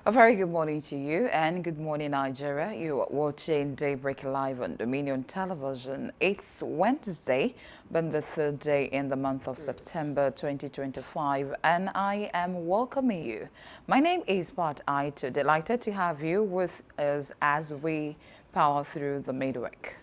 A very good morning to you and good morning, Nigeria. You are watching Daybreak Live on Dominion Television. It's Wednesday, but the third day in the month of September 2025, and I am welcoming you. My name is Pat Aito. Delighted to have you with us as we power through the midweek.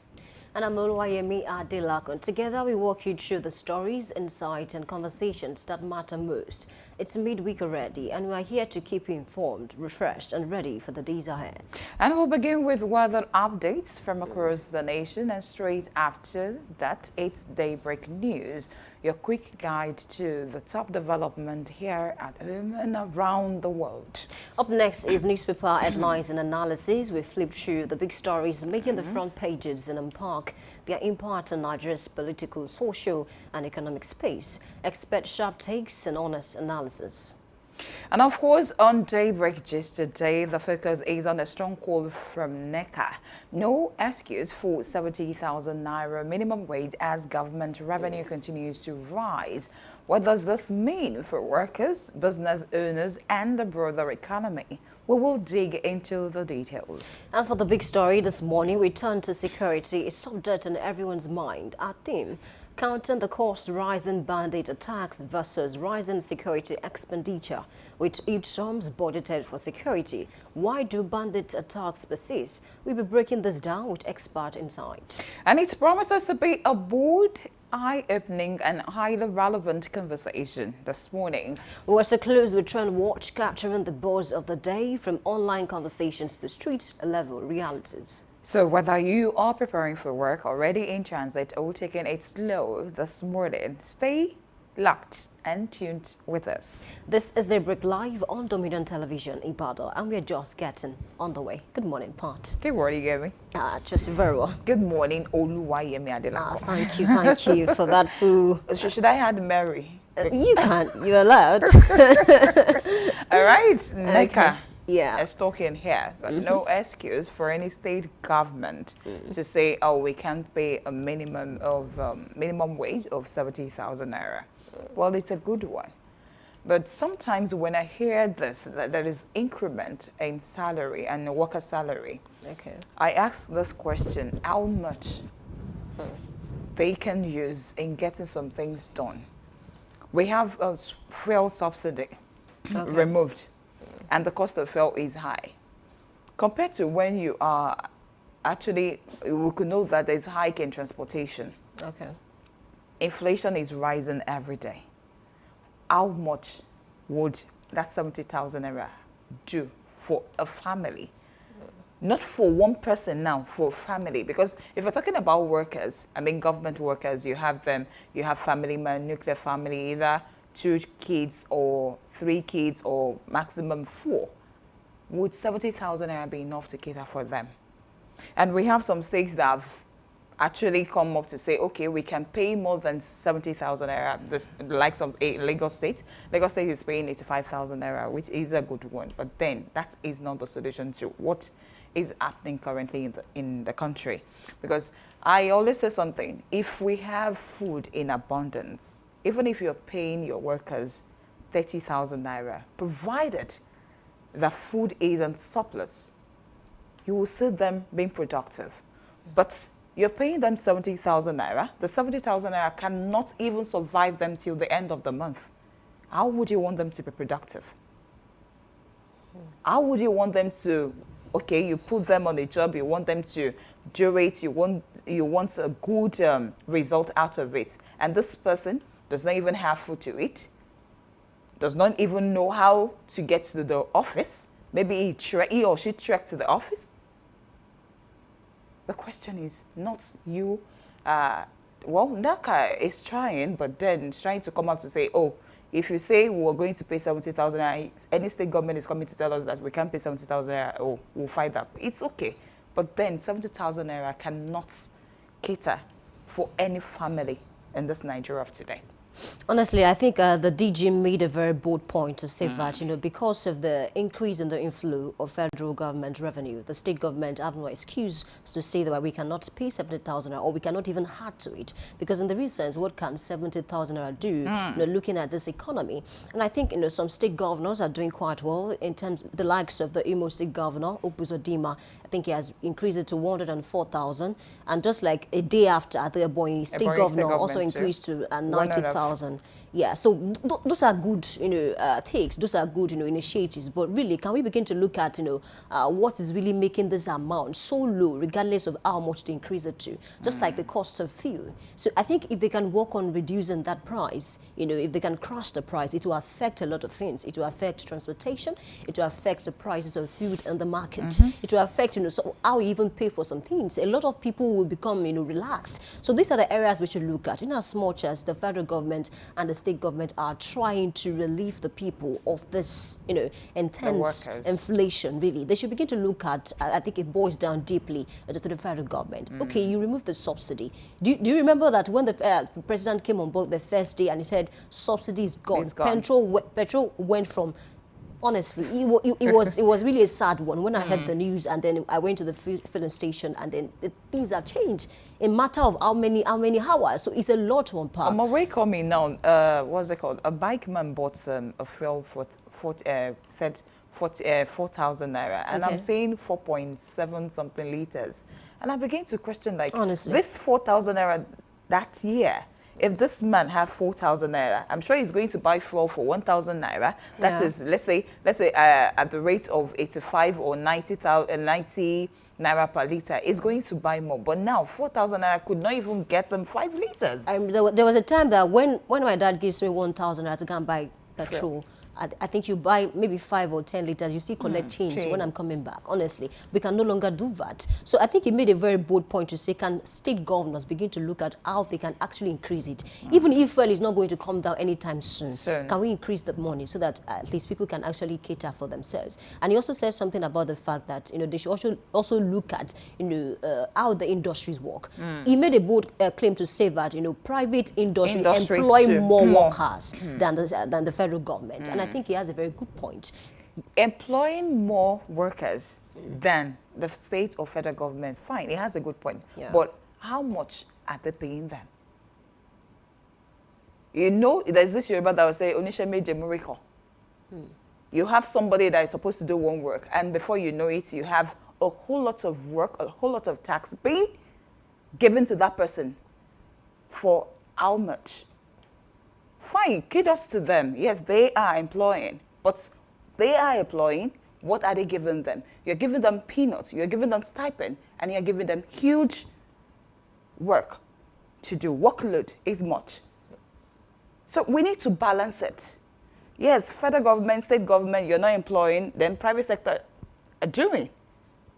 And I'm Oluwayemi Adelakun. Together we walk you through the stories, insights and conversations that matter most. It's midweek already and we're here to keep you informed, refreshed and ready for the days ahead. And we'll begin with weather updates from across the nation, and straight after that it's Daybreak News, your quick guide to the top development here at home and around the world. Up next is newspaper headlines and analysis. We flip through the big stories making the front pages and unpack their impact on Nigeria's political, social and economic space. Expect sharp takes and honest analysis. And of course, on Daybreak Gist today, the focus is on a strong call from NECA. No excuse for 70,000 naira minimum wage as government revenue continues to rise. What does this mean for workers, business owners, and the broader economy? We will dig into the details. And for the big story this morning, we turn to security, a subject on everyone's mind. Our theme, counting the cost rising bandit attacks versus rising security expenditure, with each sums budgeted for security. Why do bandit attacks persist? We'll be breaking this down with expert insight. And it promises to be a bold, eye-opening and highly relevant conversation this morning. We also close with Trend Watch, capturing the buzz of the day from online conversations to street-level realities. So whether you are preparing for work, already in transit, or taking it slow this morning, stay locked and tuned with us. This is Daybreak Live on Dominion Television, Ibadan, and we're just getting on the way. Good morning, Pat. Good morning, Gabby. Just very well. Good morning, Oluwayemi Adelakun. Thank you for that full. Should I add Mary? You can't, you're allowed. All right, NECA. Yeah. Is talking here, but no excuse for any state government to say, oh, we can't pay a minimum wage of 70,000 naira. Well, it's a good one. But sometimes when I hear this, that there is increment in salary and worker salary, Okay. I ask this question, how much they can use in getting some things done. We have a fuel subsidy removed, and the cost of fuel is high. Compared to when you are actually, we could know that there's hike in transportation. Okay. Inflation is rising every day. How much would that 70,000 naira do for a family? Not for one person now, for a family. Because if we're talking about workers, I mean government workers, you have them, you have family man, nuclear family, either 2 kids or 3 kids or maximum 4. Would 70,000 naira be enough to cater for them? And we have some states that have actually come up to say, okay, we can pay more than 70,000 naira. The likes of Lagos State. Lagos State is paying 85,000 naira, which is a good one. But then that is not the solution to what is happening currently in the country. Because I always say something, if we have food in abundance, even if you're paying your workers 30,000 naira, provided the food is in surplus, you will see them being productive. But you're paying them 70,000 naira. The 70,000 naira cannot even survive them till the end of the month. How would you want them to be productive? How would you want them to, okay, you put them on a job, you want them to do it, you want a good result out of it. And this person does not even have food to eat, does not even know how to get to the office. Maybe he or she trekked to the office. The question is not you. Well, NACA is trying, but then it's trying to come out to say, oh, if you say we're going to pay 70,000, any state government is coming to tell us that we can't pay 70,000, oh, we'll fight that. It's okay. But then 70,000 naira cannot cater for any family in this Nigeria of today. Honestly, I think the DG made a very bold point to say that, because of the increase in the inflow of federal government revenue, the state government have no excuse to say that we cannot pay 70,000 or we cannot even add to it. Because in the real sense, what can 70,000 do, looking at this economy? And I think, some state governors are doing quite well in terms the likes of the Imo State Governor, Opuzodima. I think he has increased it to 104,000. And just like a day after, the Ebonyi State Governor also increased to 90,000. Yeah, so those are good, takes. Those are good, initiatives. But really, can we begin to look at, what is really making this amount so low, regardless of how much they increase it to? Just like the cost of fuel. So I think if they can work on reducing that price, if they can crush the price, it will affect a lot of things. It will affect transportation. It will affect the prices of food in the market. It will affect, so how we even pay for some things. A lot of people will become, relaxed. So these are the areas we should look at, in as much as the federal government and the state government are trying to relieve the people of this, intense inflation, really. They should begin to look at, I think it boils down deeply to the federal government. Okay, you remove the subsidy. Do you remember that when the president came on board the first day and he said, subsidy is gone. It's gone. Petrol went from... Honestly, it was really a sad one when I heard the news, and then I went to the filling station, and then things have changed in matter of how many hours. So it's a lot to unpack. On my way coming now, what's it called? A bike man bought a fuel for 4,000 naira, and I'm saying 4.7 something liters, and I began to question, like, honestly, this 4,000 naira that year. If this man have 4,000 naira, I'm sure he's going to buy fuel for 1,000 naira. That is, let's say at the rate of 85 or 90 naira per liter, is going to buy more. But now 4,000 naira could not even get them 5 liters. There was a time that when my dad gives me 1,000 naira to go and buy petrol, I think you buy maybe 5 or 10 liters, you still collect change when I'm coming back. Honestly, we can no longer do that. So I think he made a very bold point to say, can state governors begin to look at how they can actually increase it? Even if fuel is not going to come down anytime soon, can we increase the money so that at least people can actually cater for themselves? And he also said something about the fact that, they should also look at, how the industries work. He made a bold claim to say that, private industry employ more workers than the federal government. And I think he has a very good point. Employing more workers than the state or federal government, fine, he has a good point. But how much are they paying them? There's this Yoruba that will say, Onisha meje miracle. You have somebody that is supposed to do one work, and before you know it, you have a whole lot of work, a whole lot of tax being given to that person. For how much? Fine, kudos to them. Yes, they are employing, but they are employing. What are they giving them? You're giving them peanuts, you're giving them stipend, and you're giving them huge work to do. Workload is much. So we need to balance it. Yes, federal government, state government, you're not employing, then private sector are doing.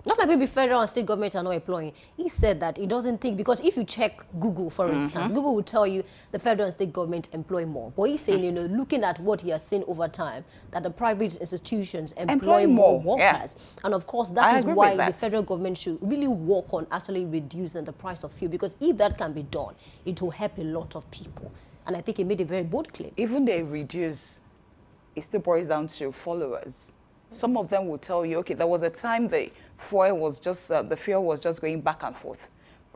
Not like maybe federal and state government are not employing. He said that he doesn't think, because if you check Google, for instance, Google will tell you the federal and state government employ more. But he's saying, looking at what he has seen over time, that the private institutions employ more workers. And of course, that is why the federal government should really work on actually reducing the price of fuel, because if that can be done, it will help a lot of people. And I think he made a very bold claim. Even they reduce, it still boils down to followers. Some of them will tell you, okay, there was a time the fuel was just going back and forth.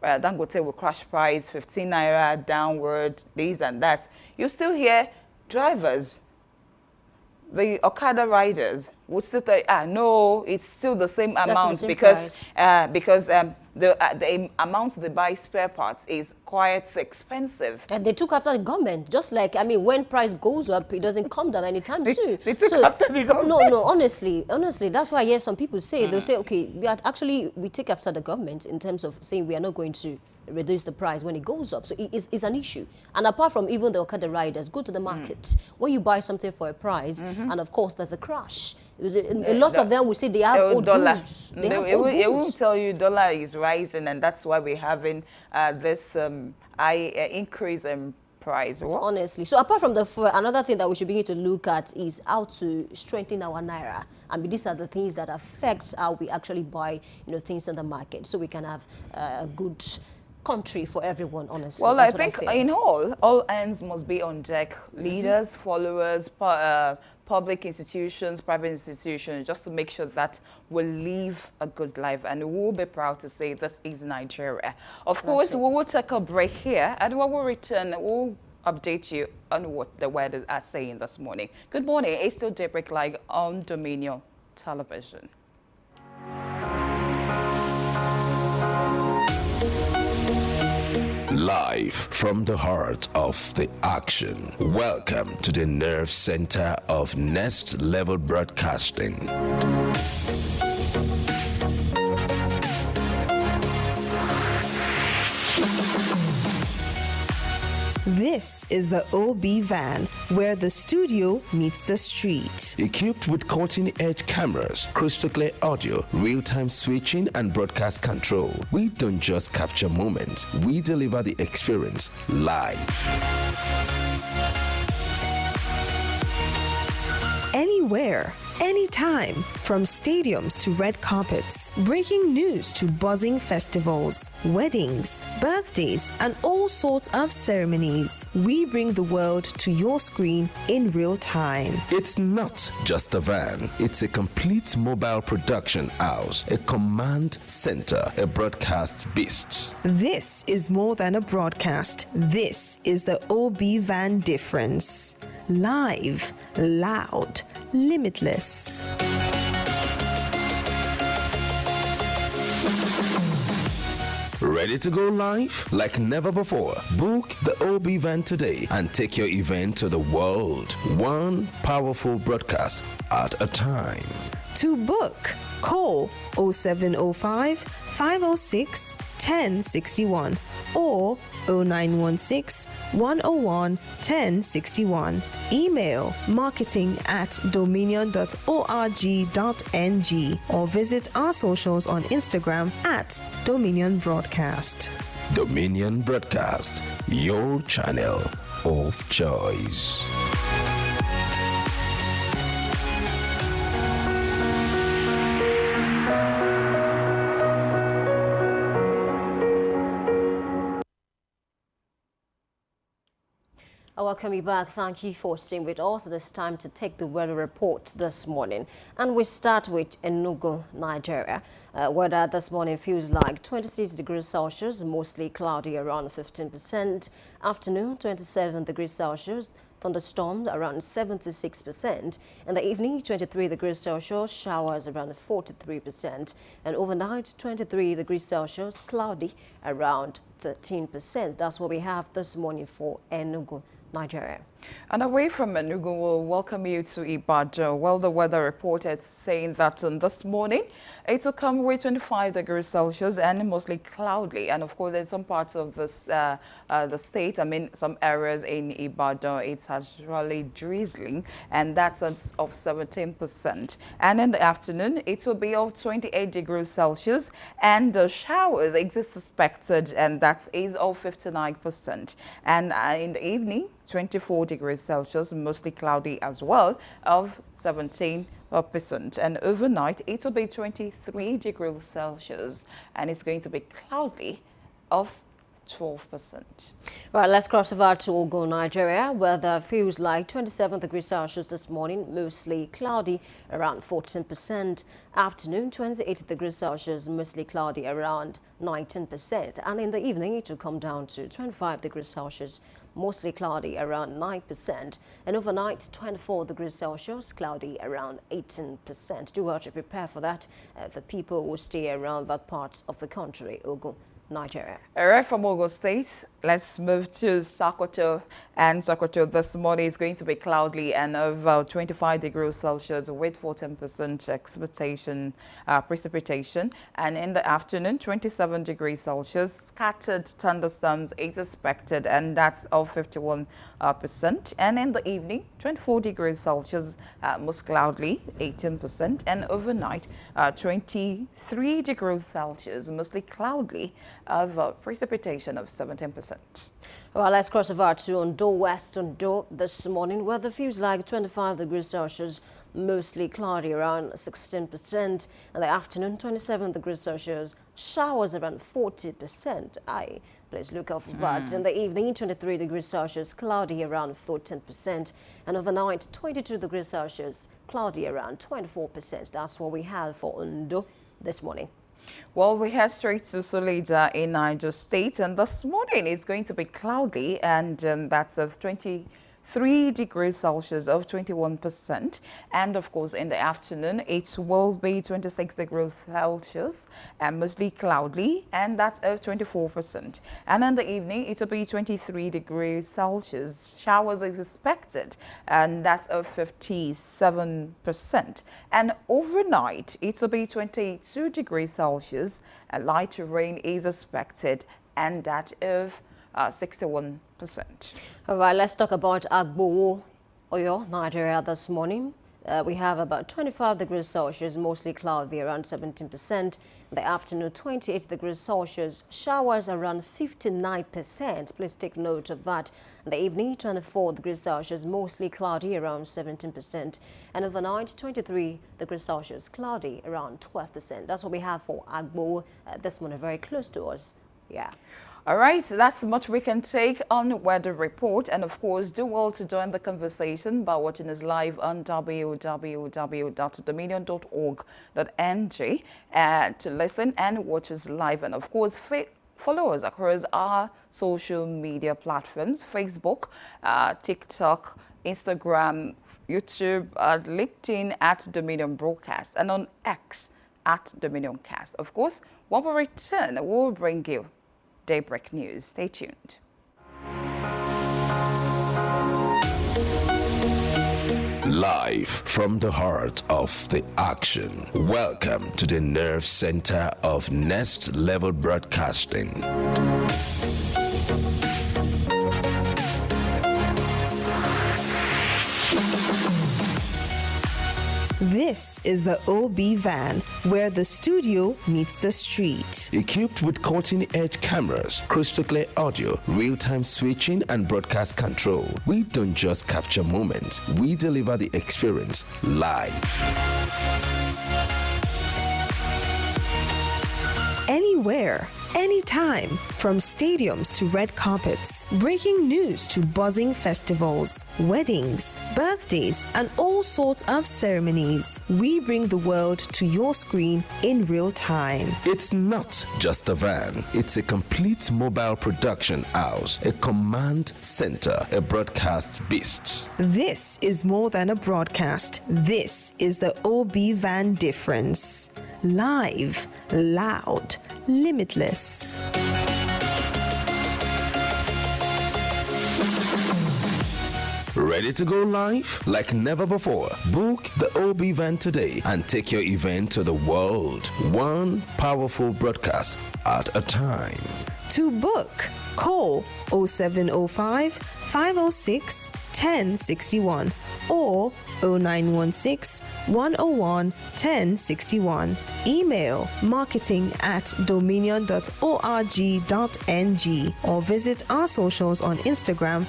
Dangote will crash price, 15 naira downward, this and that. You still hear drivers, the Okada riders would still tell you, no, it's still the same amount because the amount they buy spare parts is quite expensive. And they took after the government, just like, when price goes up, it doesn't come down anytime soon. They took after the government. No, honestly, that's why I hear some people say, they'll say, okay, we take after the government in terms of saying we are not going to reduce the price when it goes up. So it's an issue. And apart from even the Okada riders, go to the market. When you buy something for a price, and of course there's a crash. A lot of them will say they have old goods. They will tell you dollar is rising, and that's why we're having this increase in price. What? Honestly. So apart from another thing that we should begin to look at is how to strengthen our naira. These are the things that affect how we actually buy, things in the market, so we can have good country for everyone, honestly. Well, That's I what think feel. in all hands must be on deck. Leaders, followers, public institutions, private institutions, just to make sure that we live a good life. And we'll be proud to say this is Nigeria. Of course, we will take a break here, and when we return, we'll update you on what the weather are saying this morning. Good morning. It's still Daybreak Live on Dominion Television. Live from the heart of the action. Welcome to the nerve center of Next Level Broadcasting. This is the OB van, where the studio meets the street. Equipped with cutting-edge cameras, crystal clear audio, real-time switching, and broadcast control, we don't just capture moments, we deliver the experience live. Anywhere, anytime, from stadiums to red carpets, breaking news to buzzing festivals, weddings, birthdays, and all sorts of ceremonies. We bring the world to your screen in real time. It's not just a van, it's a complete mobile production house, a command center, a broadcast beast. This is more than a broadcast. This is the OB van difference. Live, loud, limitless. Ready to go live? Like never before. Book the OB van today and take your event to the world. One powerful broadcast at a time. To book, call 0705 506 1061 or 0916 101 1061. Email marketing@dominion.org.ng or visit our socials on Instagram @Dominion Broadcast. Dominion Broadcast, your channel of choice. I welcome you back. Thank you for staying with us. It is time to take the weather report this morning. And we start with Enugu, Nigeria. Weather this morning feels like 26 degrees Celsius, mostly cloudy around 15%. Afternoon, 27 degrees Celsius, thunderstorms around 76%. In the evening, 23 degrees Celsius, showers around 43%. And overnight, 23 degrees Celsius, cloudy around 13%. That's what we have this morning for Enugu, Nigeria. And away from Enugu, we'll welcome you to Ibadan. Well, the weather reported saying that this morning it will come with 25 degrees Celsius and mostly cloudy. And of course, in some parts of this, the state, I mean, some areas in Ibadan, it's actually drizzling, and that's of 17%. And in the afternoon, it will be of 28 degrees Celsius, and the showers exist suspected, and that is of 59%. And in the evening, 24 degrees Celsius, mostly cloudy as well, of 17%. And overnight, it will be 23 degrees Celsius, and it's going to be cloudy of 12%. Right, let's cross over to Ogun, Nigeria. Weather feels like 27 degrees Celsius this morning, mostly cloudy, around 14%. Afternoon, 28 degrees Celsius, mostly cloudy, around 19%. And in the evening, it will come down to 25 degrees Celsius, mostly cloudy, around 9%. And overnight, 24 degrees Celsius, cloudy, around 18%. Do well to prepare for that for people who stay around that part of the country, Ogun, Nigeria. All right, from Ogun State, let's move to Sokoto. And Sokoto this morning is going to be cloudy and of 25 degrees Celsius with 14% precipitation. And in the afternoon, 27 degrees Celsius, scattered thunderstorms is expected, and that's of 51%. And in the evening, 24 degrees Celsius, most cloudy, 18%. And overnight, 23 degrees Celsius, mostly cloudy, of precipitation of 17%. Well, let's cross over to Ondo West Ondo this morning. Weather feels like 25 degrees Celsius, mostly cloudy around 16%. In the afternoon, 27 degrees Celsius, showers around 40%. Please look out for that. In the evening, 23 degrees Celsius, cloudy around 14%. And overnight, 22 degrees Celsius, cloudy around 24%. That's what we have for Ondo this morning. Well, we head straight to Solida in Niger State, and this morning it's going to be cloudy, and that's of 23 degrees Celsius of 21%. And of course, in the afternoon, it will be 26 degrees Celsius and mostly cloudy, and that's of 24%. And in the evening, it will be 23 degrees Celsius. Showers is expected, and that's of 57%. And overnight, it will be 22 degrees Celsius, and light rain is expected, and that of 61%. All right, let's talk about Agbowo, Oyo, Nigeria this morning. We have about 25 degrees Celsius, mostly cloudy, around 17%. In the afternoon, 28 degrees Celsius, showers around 59%. Please take note of that. In the evening, 24 degrees Celsius, mostly cloudy, around 17%. And overnight, 23 degrees Celsius, cloudy, around 12%. That's what we have for Agbowo this morning, very close to us. Yeah. All right, that's much we can take on Weather Report. And of course, do well to join the conversation by watching us live on www.dominion.org.ng to listen and watch us live. And of course, follow us across our social media platforms: Facebook, TikTok, Instagram, YouTube, LinkedIn at Dominion Broadcast, and on X at Dominion Cast. Of course, when we return, we'll bring you Daybreak News. Stay tuned. Live from the heart of the action. Welcome to the nerve center of Next Level Broadcasting. This is the OB van, where the studio meets the street. Equipped with cutting-edge cameras, crystal clear audio, real-time switching, and broadcast control, we don't just capture moments, we deliver the experience live. Anywhere, anytime, from stadiums to red carpets, breaking news to buzzing festivals, weddings, birthdays, and all sorts of ceremonies. We bring the world to your screen in real time. It's not just a van, it's a complete mobile production house, a command center, a broadcast beast. This is more than a broadcast. This is the OB van difference. Live, loud, limitless. Ready to go live? Like never before. Book the OB van today and take your event to the world. One powerful broadcast at a time. To book, call 0705 506 1061 or 0916 101 1061. Email marketing@dominion.org.ng or visit our socials on Instagram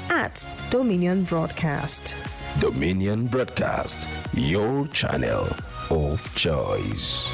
@Dominion Broadcast. Dominion Broadcast, your channel of choice.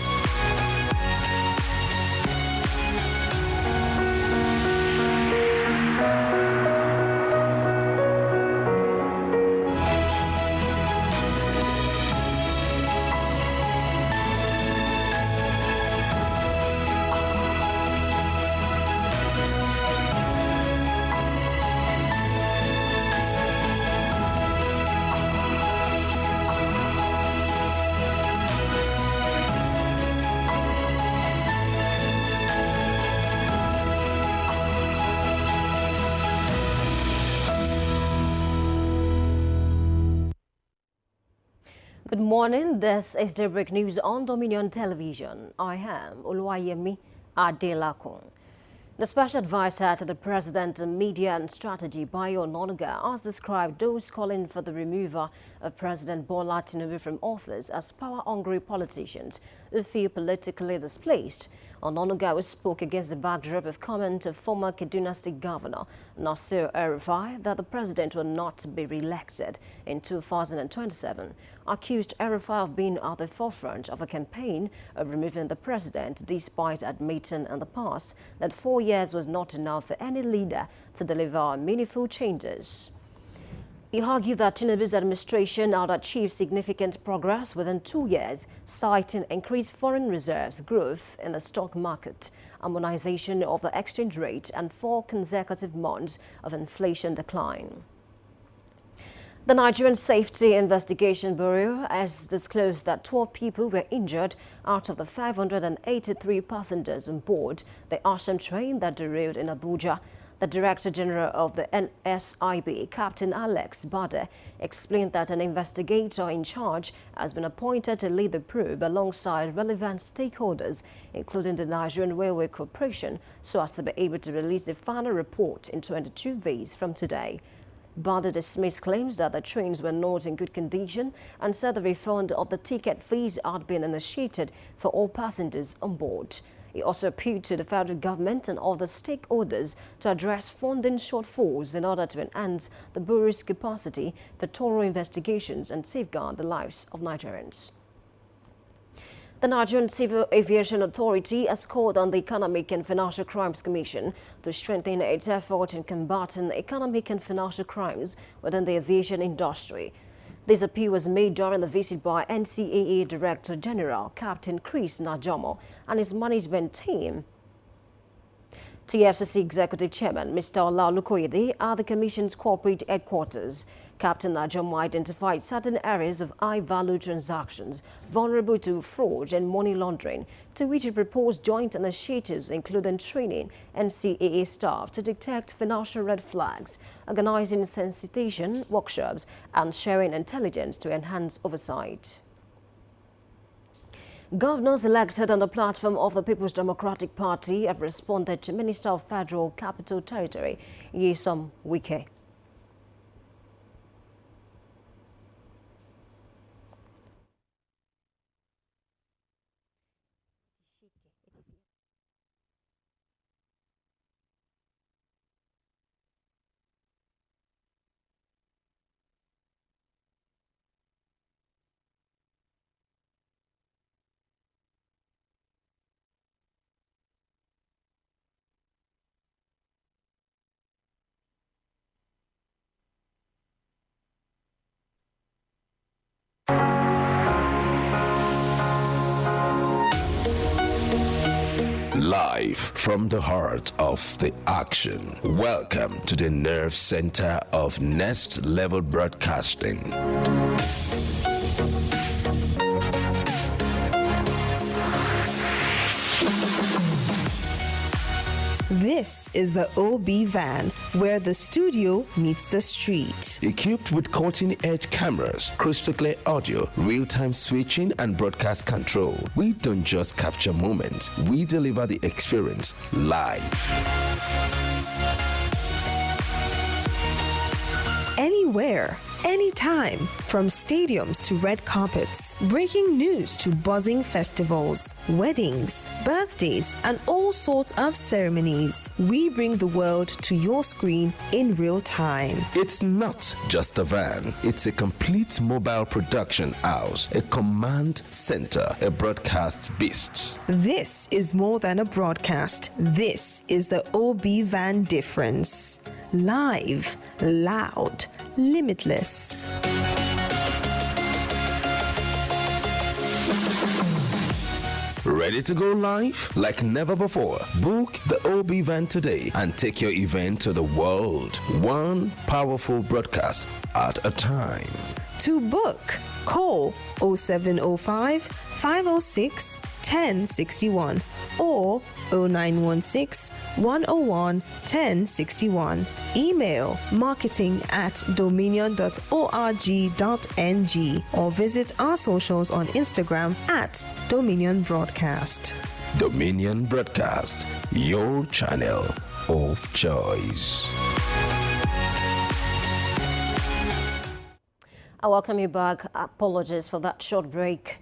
Good morning. This is Daybreak News on Dominion Television. I am Oluwayemi Adelakun. The special advisor to the President on Media and Strategy, Bayo Onanuga, has described those calling for the removal of President Bola Tinubu from office as power-hungry politicians who feel politically displaced. Ononuga spoke against the backdrop of comment of former Kaduna State Governor Nasir El-Rufai that the president will not be re-elected in 2027, accused El-Rufai of being at the forefront of a campaign of removing the president, despite admitting in the past that 4 years was not enough for any leader to deliver meaningful changes. He argued that Tinubu's administration had achieved significant progress within 2 years, citing increased foreign reserves, growth in the stock market, harmonization of the exchange rate, and 4 consecutive months of inflation decline. The Nigerian Safety Investigation Bureau has disclosed that 12 people were injured out of the 583 passengers on board the Asham train that derailed in Abuja. The Director General of the NSIB, Captain Alex Bade, explained that an investigator in charge has been appointed to lead the probe alongside relevant stakeholders, including the Nigerian Railway Corporation, so as to be able to release the final report in 22 days from today. Bade dismissed claims that the trains were not in good condition and said the refund of the ticket fees had been initiated for all passengers on board. He also appealed to the federal government and other stakeholders to address funding shortfalls in order to enhance the Bureau's capacity for thorough investigations and safeguard the lives of Nigerians. The Nigerian Civil Aviation Authority has called on the Economic and Financial Crimes Commission to strengthen its effort in combating economic and financial crimes within the aviation industry. This appeal was made during the visit by NCAA Director General Captain Chris Najomo and his management team. TFCC Executive Chairman Mr. Ola Olukoyede at the Commission's corporate headquarters. Captain Najomo identified certain areas of high-value transactions vulnerable to fraud and money laundering, to which he proposed joint initiatives including training NCAA staff to detect financial red flags, organizing sensitization workshops, and sharing intelligence to enhance oversight. Governors elected on the platform of the People's Democratic Party have responded to Minister of Federal Capital Territory, Nyesom Wike. Live from the heart of the action. Welcome to the nerve center of Next Level Broadcasting. This is the OB van, where the studio meets the street. Equipped with cutting-edge cameras, crystal clear audio, real-time switching, and broadcast control, we don't just capture moments, we deliver the experience live. Anywhere, anytime, from stadiums to red carpets, breaking news to buzzing festivals, weddings, birthdays, and all sorts of ceremonies. We bring the world to your screen in real time. It's not just a van, it's a complete mobile production house, a command center, a broadcast beast. This is more than a broadcast. This is the OB van difference. Live, loud, limitless. Ready to go live like never before? Book the OB van today and take your event to the world. One powerful broadcast at a time. To book, call 0705 506 1061 or 0916 101 1061. Email marketing@dominion.org.ng or visit our socials on Instagram @Dominion Broadcast. Dominion Broadcast, your channel of choice. I welcome you back. Apologies for that short break.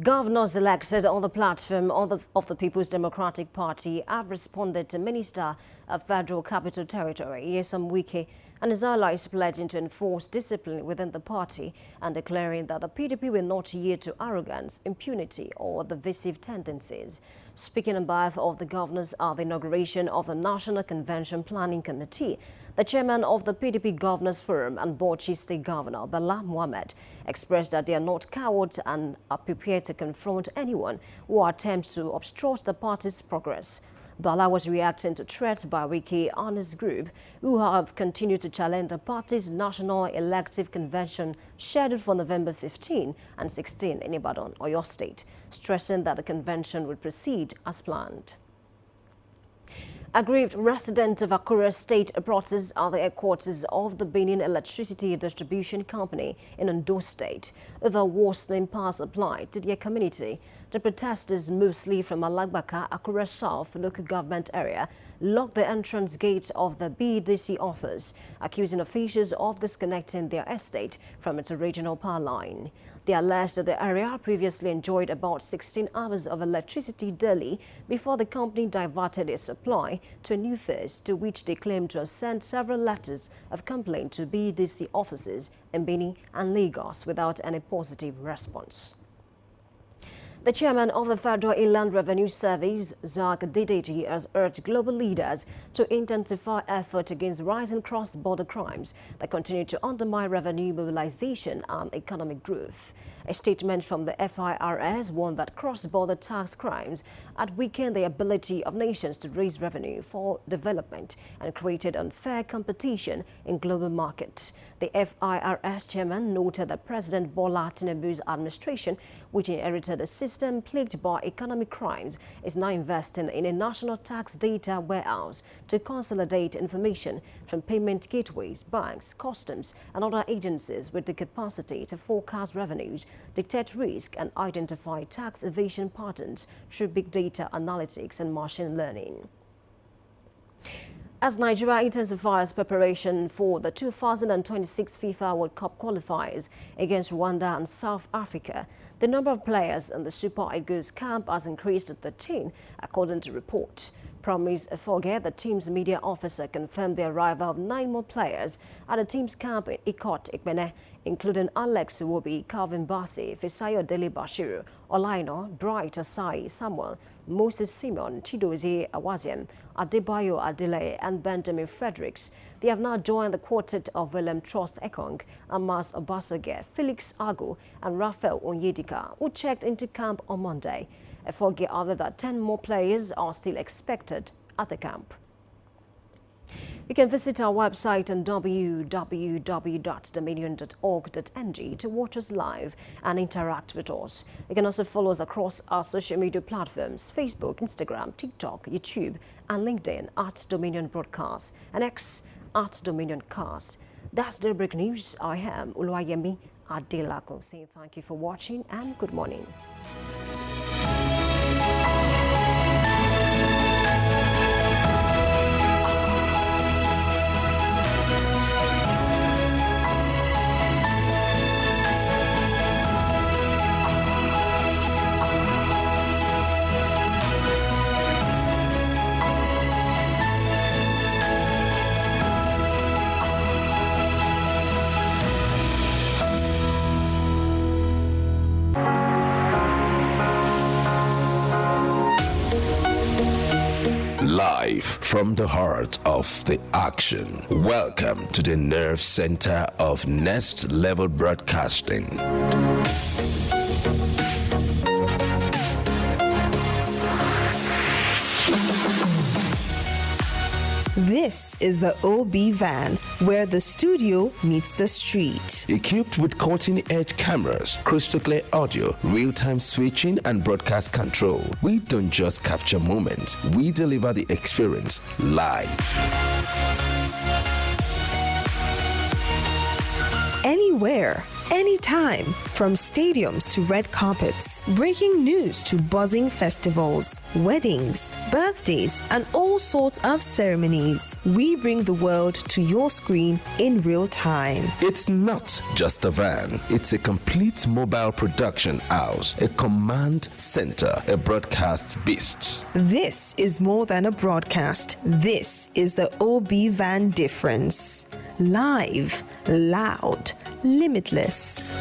Governors elected on the platform of the People's Democratic Party have responded to Minister of Federal Capital Territory, Nyesom Wike, and his allies pledging to enforce discipline within the party and declaring that the PDP will not yield to arrogance, impunity or divisive tendencies. Speaking on behalf of the governors at the inauguration of the National Convention Planning Committee, the chairman of the PDP Governors Forum and Bauchi State Governor, Bala Mohammed, expressed that they are not cowards and are prepared to confront anyone who attempts to obstruct the party's progress. Bala was reacting to threats by Wike and his group, who have continued to challenge the party's National Elective Convention scheduled for November 15 and 16 in Ibadan, Oyo State, stressing that the convention will proceed as planned. Aggrieved residents of Akure State protest at the headquarters of the Benin Electricity Distribution Company in Ondo State over worsening power supply to their community. The protesters, mostly from Alagbaka, Akure South local government area, locked the entrance gate of the BEDC office, accusing officials of disconnecting their estate from its original power line. They alleged that the area previously enjoyed about 16 hours of electricity daily before the company diverted its supply to a new phase, to which they claim to have sent several letters of complaint to BEDC offices in Benin and Lagos without any positive response. The chairman of the Federal Inland Revenue Service, Zach Dideji, has urged global leaders to intensify effort against rising cross-border crimes that continue to undermine revenue mobilization and economic growth. A statement from the FIRS warned that cross-border tax crimes had weakened the ability of nations to raise revenue for development and created unfair competition in global markets. The FIRS chairman noted that President Bola Tinubu's administration, which inherited a system plagued by economic crimes, is now investing in a national tax data warehouse to consolidate information from payment gateways, banks, customs, and other agencies with the capacity to forecast revenues, detect risk, and identify tax evasion patterns through big data analytics and machine learning. As Nigeria intensifies preparation for the 2026 FIFA World Cup qualifiers against Rwanda and South Africa, the number of players in the Super Eagles camp has increased to 13, according to report. Promise Efoge, the team's media officer, confirmed the arrival of 9 more players at the team's camp in Ikot, Ikbene, including Alex Iwobi, Calvin Bassey, Fisayo Dele Bashiru, Olaino, Bright Asai Samuel, Moses Simon, Chidozie Awaziem, Adebayo Adele, and Benjamin Fredericks. They have now joined the quartet of Willem Trost Ekong, Amas Obasoge, Felix Agu, and Raphael Onyedika, who checked into camp on Monday. Efoge added that 10 more players are still expected at the camp. You can visit our website on www.dominion.org.ng to watch us live and interact with us. You can also follow us across our social media platforms: Facebook, Instagram, TikTok, YouTube, and LinkedIn at Dominion Broadcast and X at Dominion Cast. That's the break news. I am Oluwayemi Adelakun saying thank you for watching and good morning. Live from the heart of the action. Welcome to the nerve center of Next Level Broadcasting. This is the OB van, where the studio meets the street. Equipped with cutting-edge cameras, crystal clear audio, real-time switching, and broadcast control, we don't just capture moments, we deliver the experience live. Anywhere, anytime, from stadiums to red carpets, breaking news to buzzing festivals, weddings, birthdays, and all sorts of ceremonies. We bring the world to your screen in real time. It's not just a van, it's a complete mobile production house, a command center, a broadcast beast. This is more than a broadcast. This is the OB Van difference. Live, loud, limitless.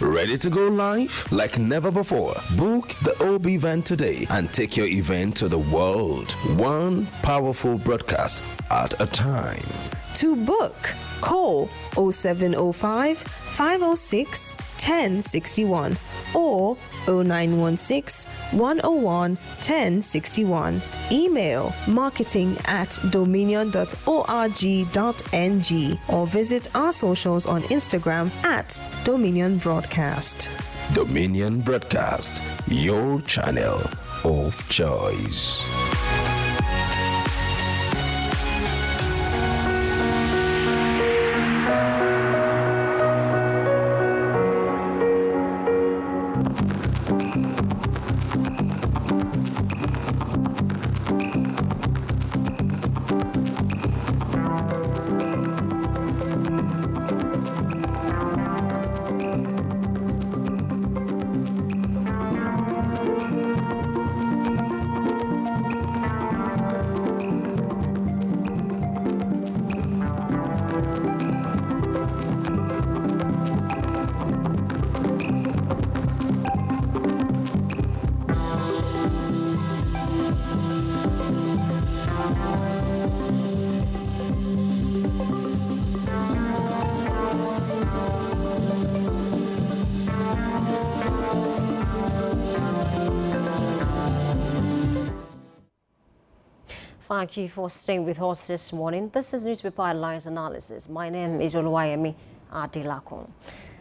Ready to go live like never before? Book the OB Van today and take your event to the world. One powerful broadcast at a time. To book, call 0705 506 1061 or 0916 101 1061. Email marketing@dominion.org.ng or visit our socials on Instagram @Dominion Broadcast. Dominion Broadcast, your channel of choice. Thank you for staying with us this morning. This is Newspaper Headlines Analysis. My name is Oluwayemi Adelakun.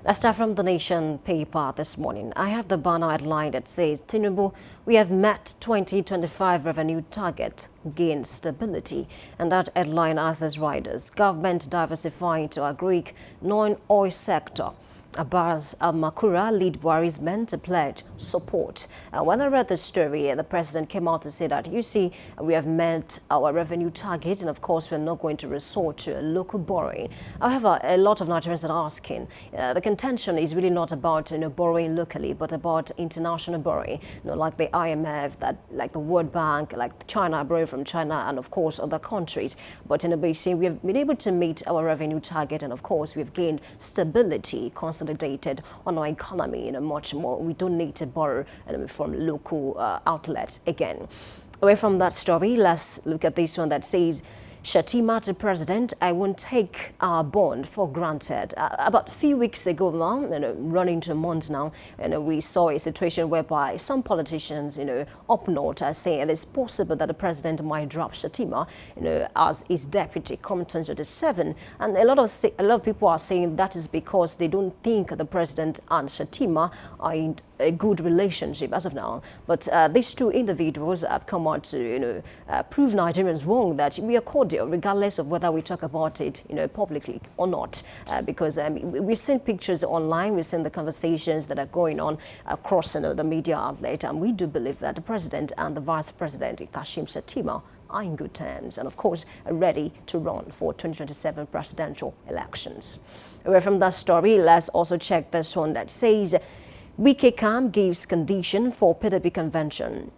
Let's start from The Nation paper this morning. I have the banner headline that says, Tinubu, we have met 2025 revenue target, gain stability. And that headline has as riders, government diversifying to agri, non-oil sector. Abbas Al-Makura lead Buhari's men to pledge support. When I read the story, the president came out to say that, you see, we have met our revenue target and of course we're not going to resort to local borrowing. However, a lot of Nigerians are asking, the contention is really not about borrowing locally, but about international borrowing, like the IMF, like the World Bank, like China, borrowing from China and of course other countries. But in the basin, we have been able to meet our revenue target and of course we've gained stability, consolidated on our economy much more. We don't need to borrow from local outlets again. Away from that story, let's look at this one that says, Shettima to president, I won't take our bond for granted. About a few weeks ago now, running to a month now, we saw a situation whereby some politicians, up north are saying it's possible that the president might drop Shettima, as his deputy come 2027. And a lot of people are saying that is because they don't think the president and Shettima are in a good relationship as of now. But these two individuals have come out to prove Nigerians wrong, that we are cordial regardless of whether we talk about it publicly or not, because we've seen pictures online, we've seen the conversations that are going on across the media outlet, and we do believe that the president and the vice president Kashim Shettima are in good terms and of course are ready to run for 2027 presidential elections. Away from that story, let's also check this one that says, Wike Camp gives condition for PDP convention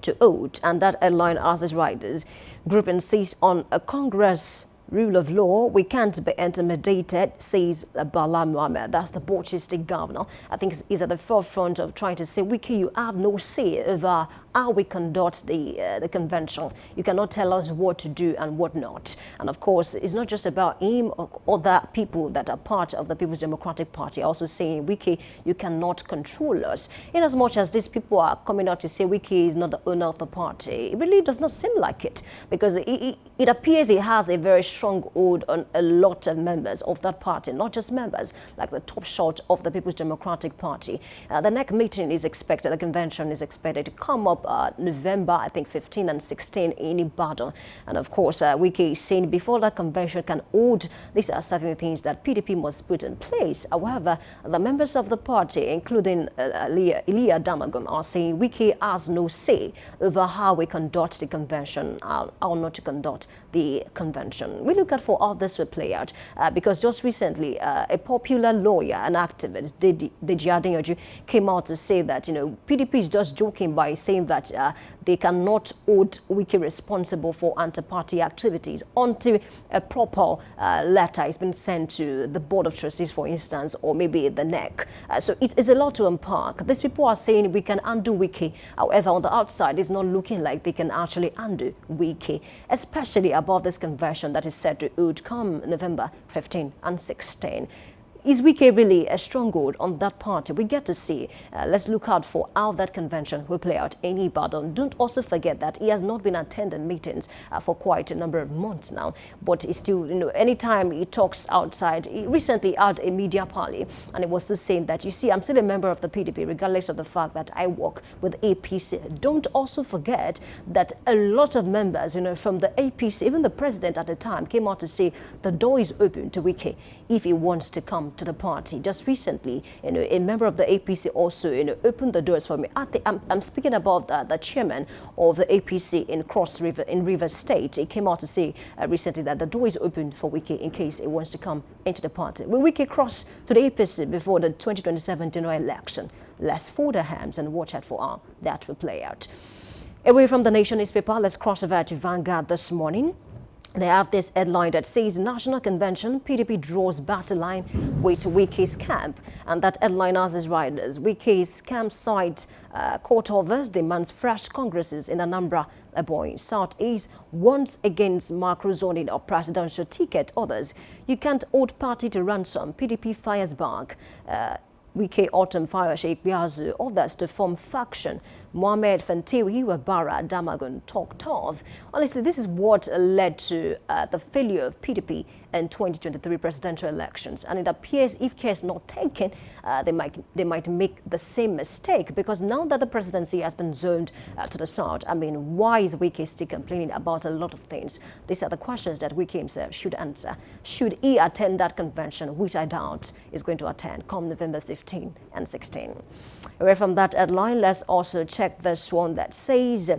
to hold, and that headline asks its riders, group insists on a Congress rule of law. We can't be intimidated, says Bala Mohammed. That's the Bauchi State governor. I think he's at the forefront of trying to say, Wike, you have no say over how we conduct the convention. You cannot tell us what to do and what not. And of course, it's not just about him or other people that are part of the People's Democratic Party also saying, Wike, you cannot control us. In as much as these people are coming out to say Wike is not the owner of the party, it really does not seem like it, because it appears he has a very strong stronghold on a lot of members of that party, not just members, like the top shot of the People's Democratic Party. The next meeting is expected, the convention is expected to come up November, I think, 15 and 16 in Ibadan. And of course, Wike is saying before that convention can hold, these are certain things that PDP must put in place. However, the members of the party, including Iliya Damagum, are saying Wike has no say over how we conduct the convention, how not to conduct the convention. We look at for how this will play out because just recently a popular lawyer and activist, Deji Adeyanju, came out to say that, PDP is just joking by saying that they cannot hold Wike responsible for anti-party activities until a proper letter has been sent to the Board of Trustees, for instance, or maybe the NEC. So it's a lot to unpack. These people are saying we can undo Wike. However, on the outside, it's not looking like they can actually undo Wike, especially about this convention that is set to hold come November 15 and 16. Is Wike really a stronghold on that party? We get to see. Let's look out for how that convention will play out in Ibadan. Don't also forget that he has not been attending meetings for quite a number of months now. But he still, anytime he talks outside, he recently had a media parley, and he was still saying that, you see, I'm still a member of the PDP, regardless of the fact that I work with APC. Don't also forget that a lot of members, from the APC, even the president at the time, came out to say the door is open to Wike if he wants to come to the party. Just recently, a member of the APC also, opened the doors for me. I'm speaking about the chairman of the APC in Cross River, in Rivers State. He came out to say recently that the door is open for Wike in case he wants to come into the party. Will Wike cross to the APC before the 2027 general election? Let's fold our hands and watch out for how that will play out. Away from the Nation newspaper, let's cross over to Vanguard this morning. They have this headline that says National Convention, PDP draws battle line with Wike's camp. And that headline has its riders. Wike's campsite court orders demands fresh congresses in Anambra, Ebonyi, Southeast, once against macro-zoning of presidential ticket. Others, you can't hold party to ransom. PDP fires back. Wike Autumn fire Sheikh Biazu, others to form faction. Mohammed Fantewi, Wabara, Damagun talk tough. Honestly, this is what led to the failure of PDP in 2023 presidential elections. And it appears if care is not taken, they might make the same mistake, because now that the presidency has been zoned to the south, why is Wike still complaining about a lot of things? These are the questions that Wike himself should answer. Should he attend that convention, which I doubt is going to attend, come November 15 and 16? Away from that headline, let's also check this one that says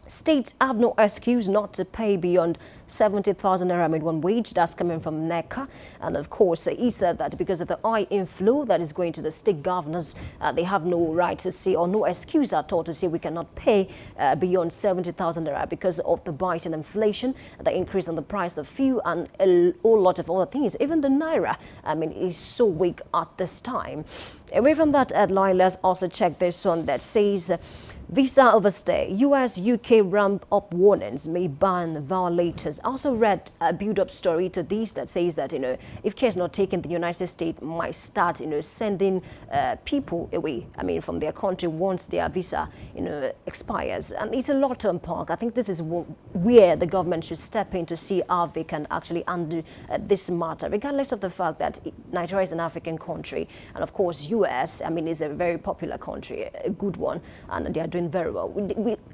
states have no excuse not to pay beyond 70,000 naira minimum wage. That's coming from NECA. And of course, he said that because of the high inflow that is going to the state governors, they have no right to say, or no excuse at all to say we cannot pay beyond 70,000 naira because of the bite in inflation, the increase on the price of fuel, and a whole lot of other things. Even the naira, is so weak at this time. Away from that headline, let's also check this one that says visa overstay. US, UK ramp up warnings may ban violators. I also read a build-up story to this that says that, if care is not taken, the United States might start, sending people away, from their country once their visa, expires. And it's a lot to unpack. I think this is where the government should step in to see how they can actually undo this matter, regardless of the fact that Nigeria is an African country. And of course, US, is a very popular country, a good one, and they are doing very well.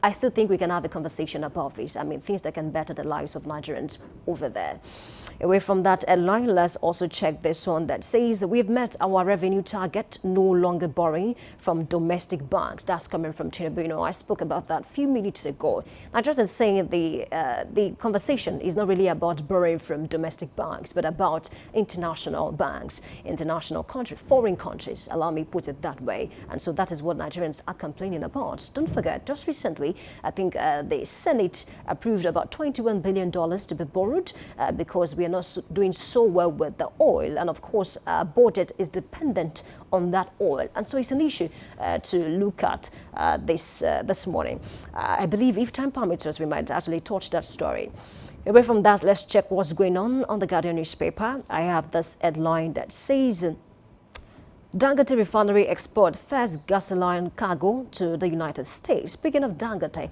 I still think we can have a conversation about this. Things that can better the lives of Nigerians over there. Away from that headline, let's also check this one that says we've met our revenue target, no longer borrowing from domestic banks. That's coming from Tinubu. I spoke about that a few minutes ago. I just saying the conversation is not really about borrowing from domestic banks, but about international banks, international countries, foreign countries. Allow me put it that way. And so that is what Nigerians are complaining about. Don't forget, just recently, I think the Senate approved about $21 billion to be borrowed because we are not doing so well with the oil. And of course, our budget is dependent on that oil. And so it's an issue to look at this morning. I believe if time permits us, we might actually touch that story. Away from that, let's check what's going on the Guardian newspaper. I have this headline that says Dangote refinery export first gasoline cargo to the United States. Speaking of Dangote,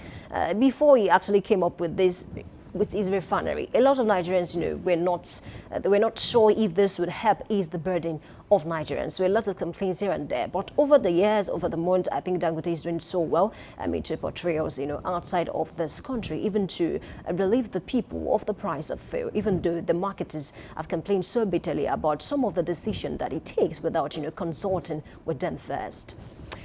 before he actually came up with this with his refinery. A lot of Nigerians, were not sure if this would help ease the burden of Nigerians. So a lot of complaints here and there. But over the years, over the months, I think Dangote is doing so well. To portrayals, outside of this country, even to relieve the people of the price of fuel, even though the marketers have complained so bitterly about some of the decision that he takes without, consulting with them first.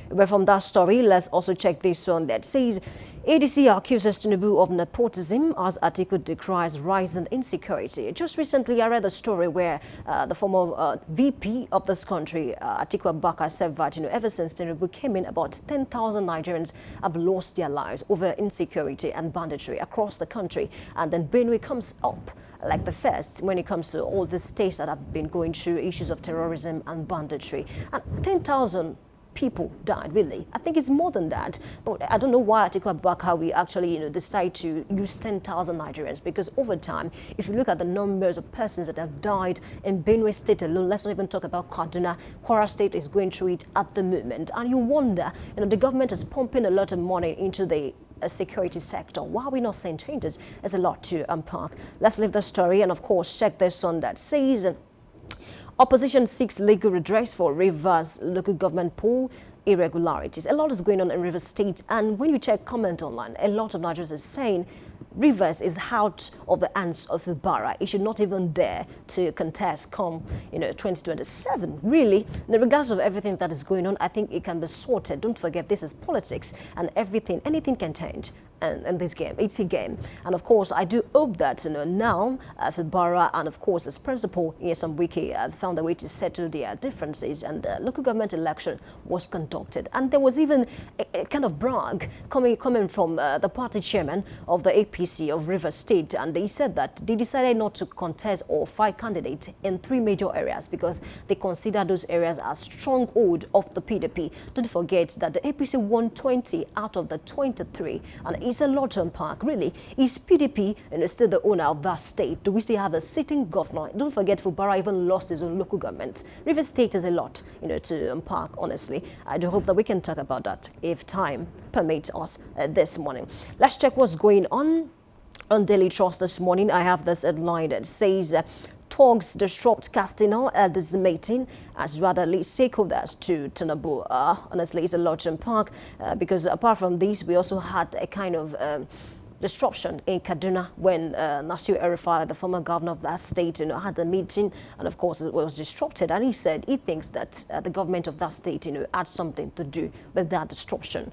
But from that story, let's also check this one that says ADC accuses Tinubu of nepotism as Atiku decries rising insecurity. Just recently, I read a story where the former VP of this country, Atiku Abubakar, said that ever since Tinubu came in, about 10,000 Nigerians have lost their lives over insecurity and banditry across the country. And then Benue comes up like the first when it comes to all the states that have been going through issues of terrorism and banditry. And 10,000 people died, really. I think it's more than that. But I don't know why Atiku Abubakar we actually, decide to use 10,000 Nigerians, because over time, if you look at the numbers of persons that have died in Benue State alone, let's not even talk about Kaduna. Kwara State is going through it at the moment. And you wonder, the government is pumping a lot of money into the security sector. Why are we not seeing changes? There's a lot to unpack. Let's leave the story and, of course, check this on that says opposition seeks legal redress for Rivers local government poll irregularities. A lot is going on in Rivers State, and when you check comment online, a lot of Nigerians are saying Rivers is out of the hands of Fubara. It should not even dare to contest come 2027. Really, regardless of everything that is going on, I think it can be sorted. Don't forget, this is politics, and anything can change. And this game, it's a game. And of course, I do hope that now Fubara and of course his principal Nyesom Wike found a way to settle their differences, and local government election was conducted. And there was even a kind of brag coming from the party chairman of the APC of Rivers State, and they said that they decided not to contest or fight candidates in 3 major areas because they consider those areas as stronghold of the PDP. Don't forget that the APC won 20 out of the 23, and it's a lot to unpack, really. Is PDP still the owner of that state? Do we still have a sitting governor? Don't forget, Fubara even lost his own local government. Rivers State is a lot, to unpack, honestly. I do hope that we can talk about that if time permits us this morning. Let's check what's going on Daily Trust this morning. I have this headline that says talks disrupt Castina this meeting as rather lead stakeholders to Tinubu. Honestly, it's a lot to unpack because apart from this, we also had a kind of disruption in Kaduna when Nasir El-Rufai, the former governor of that state, had a meeting, and of course it was disrupted. And he said he thinks that the government of that state, had something to do with that disruption.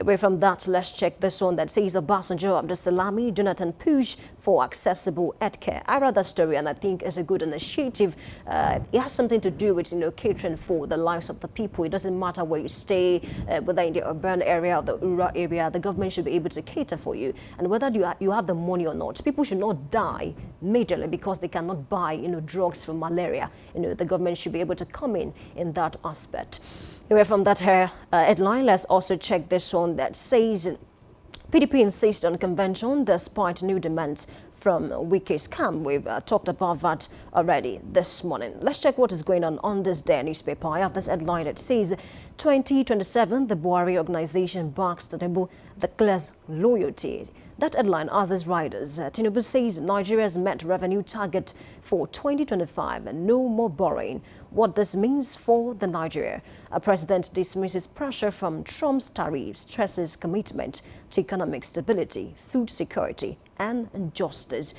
Away from that, let's check this one that says Obasanjo, Abdulsalami, Jonathan push for accessible healthcare. I read that story and I think it's a good initiative. It has something to do with catering for the lives of the people. It doesn't matter where you stay, whether in the urban area or the rural area, the government should be able to cater for you. And whether you have the money or not, people should not die majorly because they cannot buy drugs for malaria. The government should be able to come in that aspect. Away from that headline, let's also check this one that says PDP insists on convention despite new demands from Wike's camp. We've talked about that already this morning. Let's check what is going on this day newspaper. I have this headline that says 2027, the Buhari organization backs Tinubu, declares loyalty. That headline has its riders. Tinubu says Nigeria's met revenue target for 2025 and no more borrowing. What this means for the Nigeria. A president dismisses pressure from Trump's tariffs, stresses commitment to economic stability, food security and justice.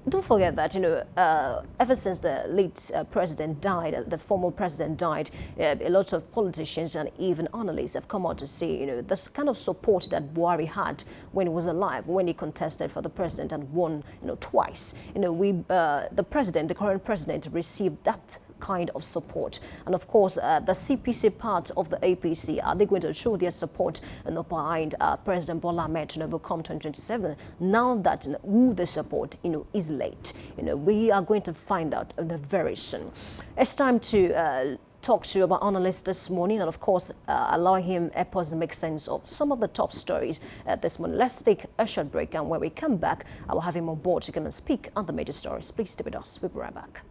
Don't forget that, ever since the late president died, the former president died, a lot of politicians and even analysts have come out to say, this kind of support that Buhari had when he was alive, when he contested for the president and won, twice. The current president received that kind of support. And of course, the CPC part of the APC, are they going to show their support behind President Bola Ahmed Tinubu come 2027? Now that who they support, is late. We are going to find out very soon. It's time to talk to our analyst this morning and of course allow him help us make sense of some of the top stories this morning. Let's take a short break, and when we come back, I will have him on board to come and speak on the major stories. Please stay with us. We'll be right back.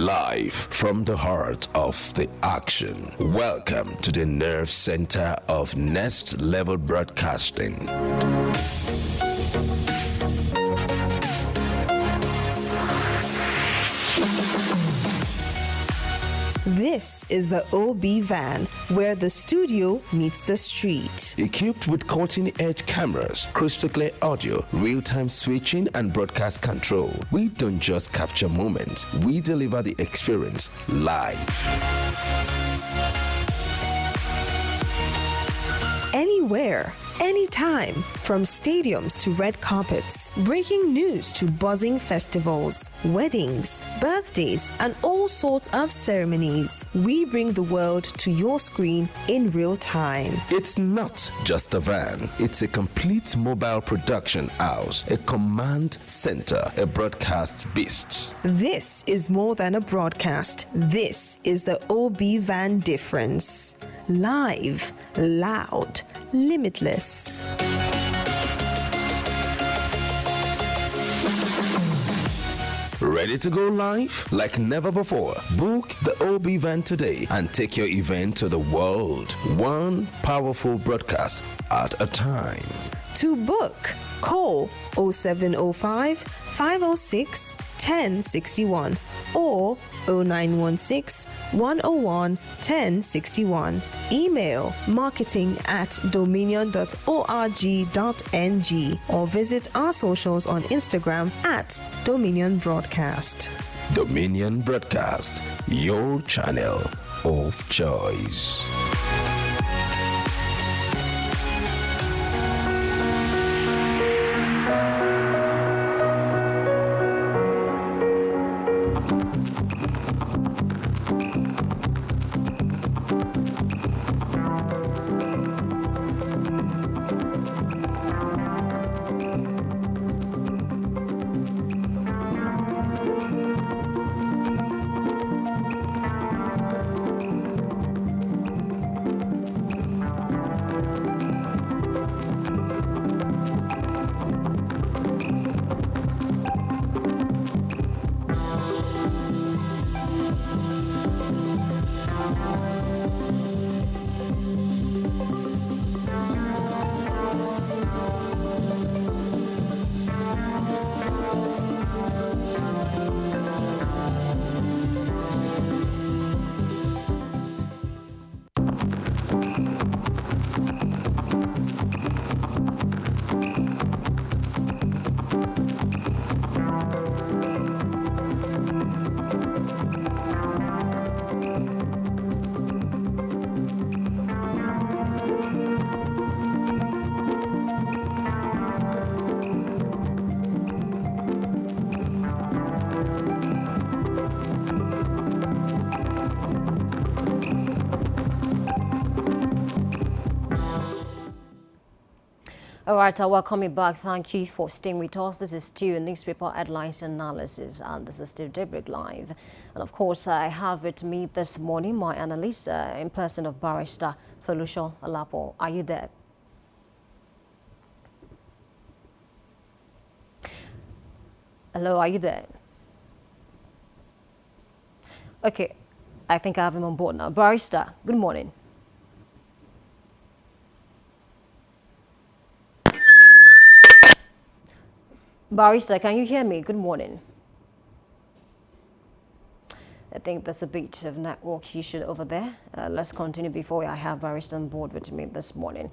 Live from the heart of the action. Welcome to the nerve center of Next Level Broadcasting. This is the OB van, where the studio meets the street. Equipped with cutting-edge cameras, crystal clear audio, real-time switching, and broadcast control, we don't just capture moments, we deliver the experience live. Anywhere, anytime, from stadiums to red carpets, breaking news to buzzing festivals, weddings, birthdays, and all sorts of ceremonies. We bring the world to your screen in real time. It's not just a van, it's a complete mobile production house, a command center, a broadcast beast. This is more than a broadcast. This is the OB van difference. Live, loud, limitless. Ready to go live? Like never before. Book the OB van today and take your event to the world. One powerful broadcast at a time. To book, call 0705 506 1061 or 0916 101 1061. Email marketing@dominion.org.ng or visit our socials on Instagram @Dominion Broadcast. Dominion Broadcast, your channel of choice. All right, welcome back. Thank you for staying with us. This is still newspaper headlines analysis, and this is still Daybreak Live. And of course, I have with me this morning my analyst in person of Barrister Felusho Alapo. Are you there? Hello, are you there? Okay, I think I have him on board now. Barrister, good morning. Barrister, can you hear me? Good morning. I think there's a bit of network issue over there. Let's continue before I have Barrister on board with me this morning.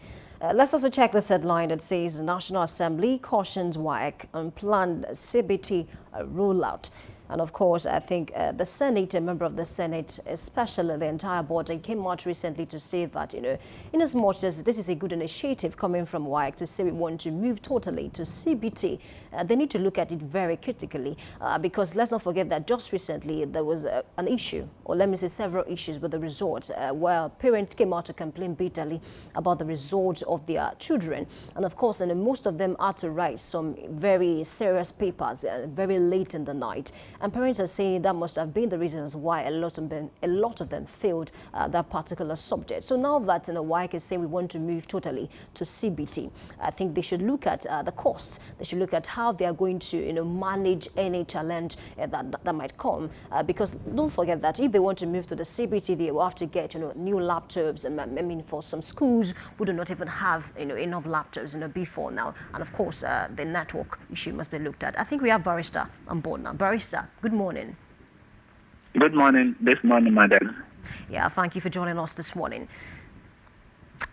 Let's also check this headline that says National Assembly cautions WAEC on planned CBT rollout. And of course, I think the Senate, a member of the Senate, especially the entire body, came out recently to say that, in as much as this is a good initiative coming from WAEC to say we want to move totally to CBT, they need to look at it very critically because let's not forget that just recently there was an issue, or let me say several issues with the results where parents came out to complain bitterly about the results of their children. And of course, and most of them had to write some very serious papers very late in the night. And parents are saying that must have been the reasons why a lot of them failed that particular subject. So now that WAEC is saying we want to move totally to CBT, I think they should look at the costs. They should look at how they are going to manage any challenge that might come. Because don't forget that if they want to move to the CBT, they will have to get new laptops. And I mean, for some schools who do not even have enough laptops before now. And of course, the network issue must be looked at. I think we have Barrister on board now. Barrister, good morning. Good morning. This morning, madam. Yeah, thank you for joining us this morning.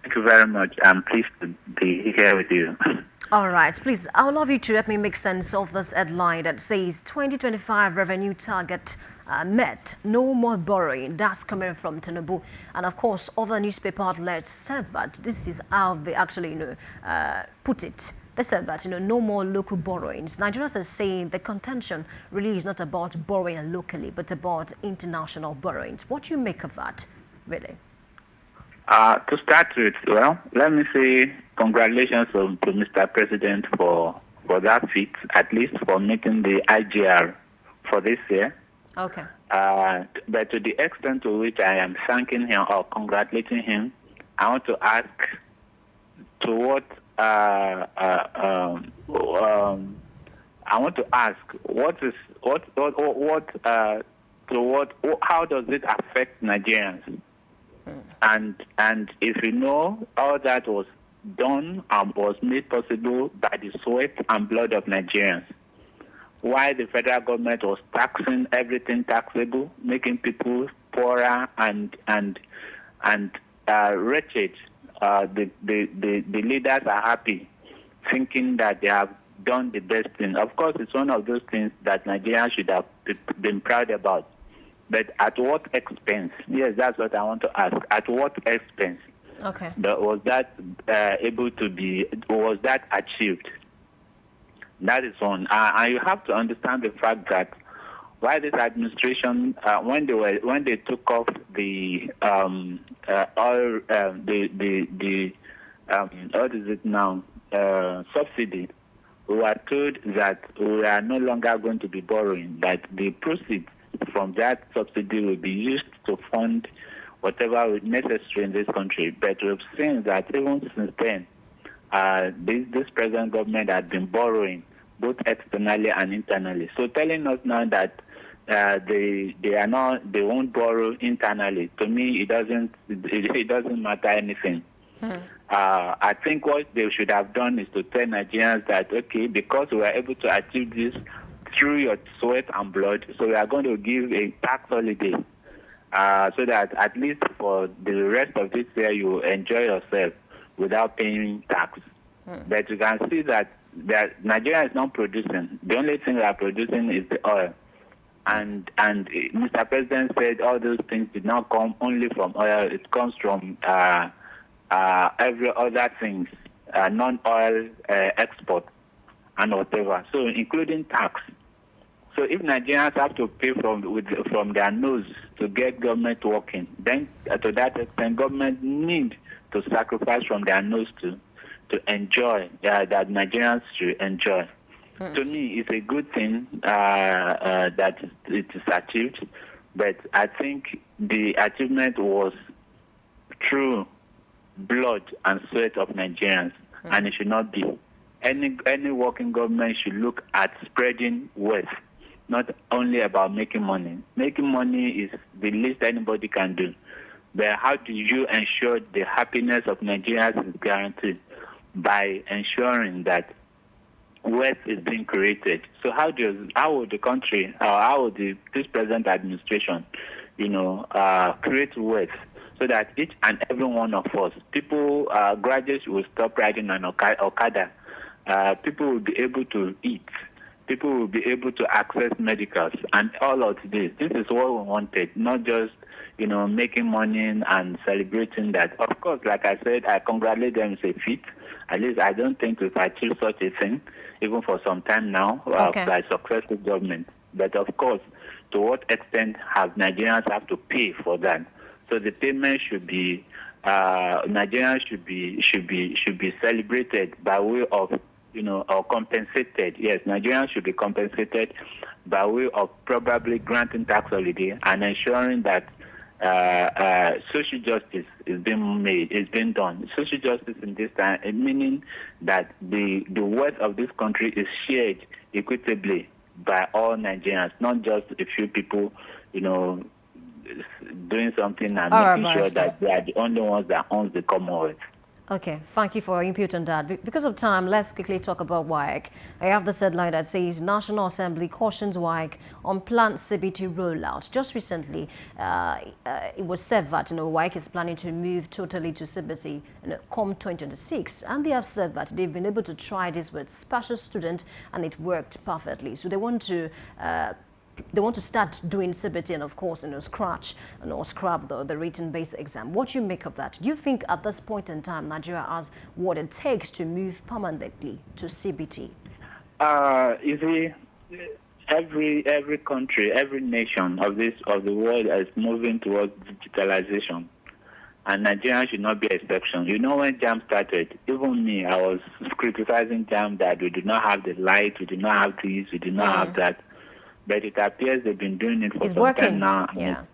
Thank you very much. I'm pleased to be here with you. All right, please, I would love you to help me make sense of this headline that says 2025 revenue target met, no more borrowing. That's coming from Tinubu. And of course, other newspaper outlets said that this is how they actually put it. They said that no more local borrowings. Nigerians are saying the contention really is not about borrowing locally, but about international borrowings. What do you make of that, really? To start with, well, let me say congratulations to Mr. President for that feat, at least for making the IGR for this year. Okay. But to the extent to which I am thanking him or congratulating him, I want to ask to what I want to ask how does it affect Nigerians? And if you know, all that was done and was made possible by the sweat and blood of Nigerians. Why the federal government was taxing everything taxable, making people poorer and wretched. The leaders are happy, thinking that they have done the best thing. Of course, it's one of those things that Nigerians should have been proud about. But at what expense? Yes, that's what I want to ask. At what expense? Okay. Was that was that achieved? That is one. And you have to understand the fact that why this administration, when they took off the what is it now, subsidy, we were told that we are no longer going to be borrowing, that the proceeds from that subsidy will be used to fund whatever is necessary in this country. But we've seen that even since then, this present government has been borrowing both externally and internally. So telling us now that they won't borrow internally, to me it doesn't matter anything. I think what they should have done is to tell Nigerians that, okay, because we are able to achieve this through your sweat and blood, so we are going to give a tax holiday so that at least for the rest of this year you enjoy yourself without paying tax. But you can see that Nigeria is not producing. The only thing we are producing is the oil. And Mr. President said all those things did not come only from oil. It comes from every other things, non-oil export and whatever. So including tax. So if Nigerians have to pay from their nose to get government working, then to that extent, government need to sacrifice from their nose to enjoy that Nigerians should enjoy. To me, it's a good thing that it is achieved, but I think the achievement was through blood and sweat of Nigerians, and it should not be. Any working government should look at spreading wealth, not only about making money. Making money is the least anybody can do. But how do you ensure the happiness of Nigerians is guaranteed? By ensuring that wealth is being created. So how would the country, how would this present administration, create wealth so that each and every one of us, people, graduates will stop riding an Okada. People will be able to eat. People will be able to access medicals and all of this. This is what we wanted, not just, making money and celebrating that. Of course, like I said, I congratulate them. It's a feat. At least I don't think we've achieved such a thing, even for some time now, by successful government. But of course, to what extent have Nigerians have to pay for that? So the payment should be, Nigerians should be celebrated by way of, or compensated. Yes, Nigerians should be compensated by way of probably granting tax holiday and ensuring that social justice is being done. Social justice in this time, meaning that the wealth of this country is shared equitably by all Nigerians, not just a few people, doing something and making sure that they are the only ones that owns the Commonwealth. Okay, thank you for your input on that. Because of time, let's quickly talk about WAEC. I have this headline that says National Assembly cautions WAEC on planned CBT rollout. Just recently, it was said that WAEC is planning to move totally to CBT come 2026, and they have said that they've been able to try this with special students and it worked perfectly. So they want to start doing CBT and, of course, scratch or scrap the written-based exam. What do you make of that? Do you think at this point in time Nigeria has what it takes to move permanently to CBT? You see, every country, every nation of the world is moving towards digitalization, and Nigeria should not be an exception. When JAM started, even me, I was criticizing JAM that we do not have the light, we do not have this, we do not have that. But it appears they've been doing it for some time now. Yeah.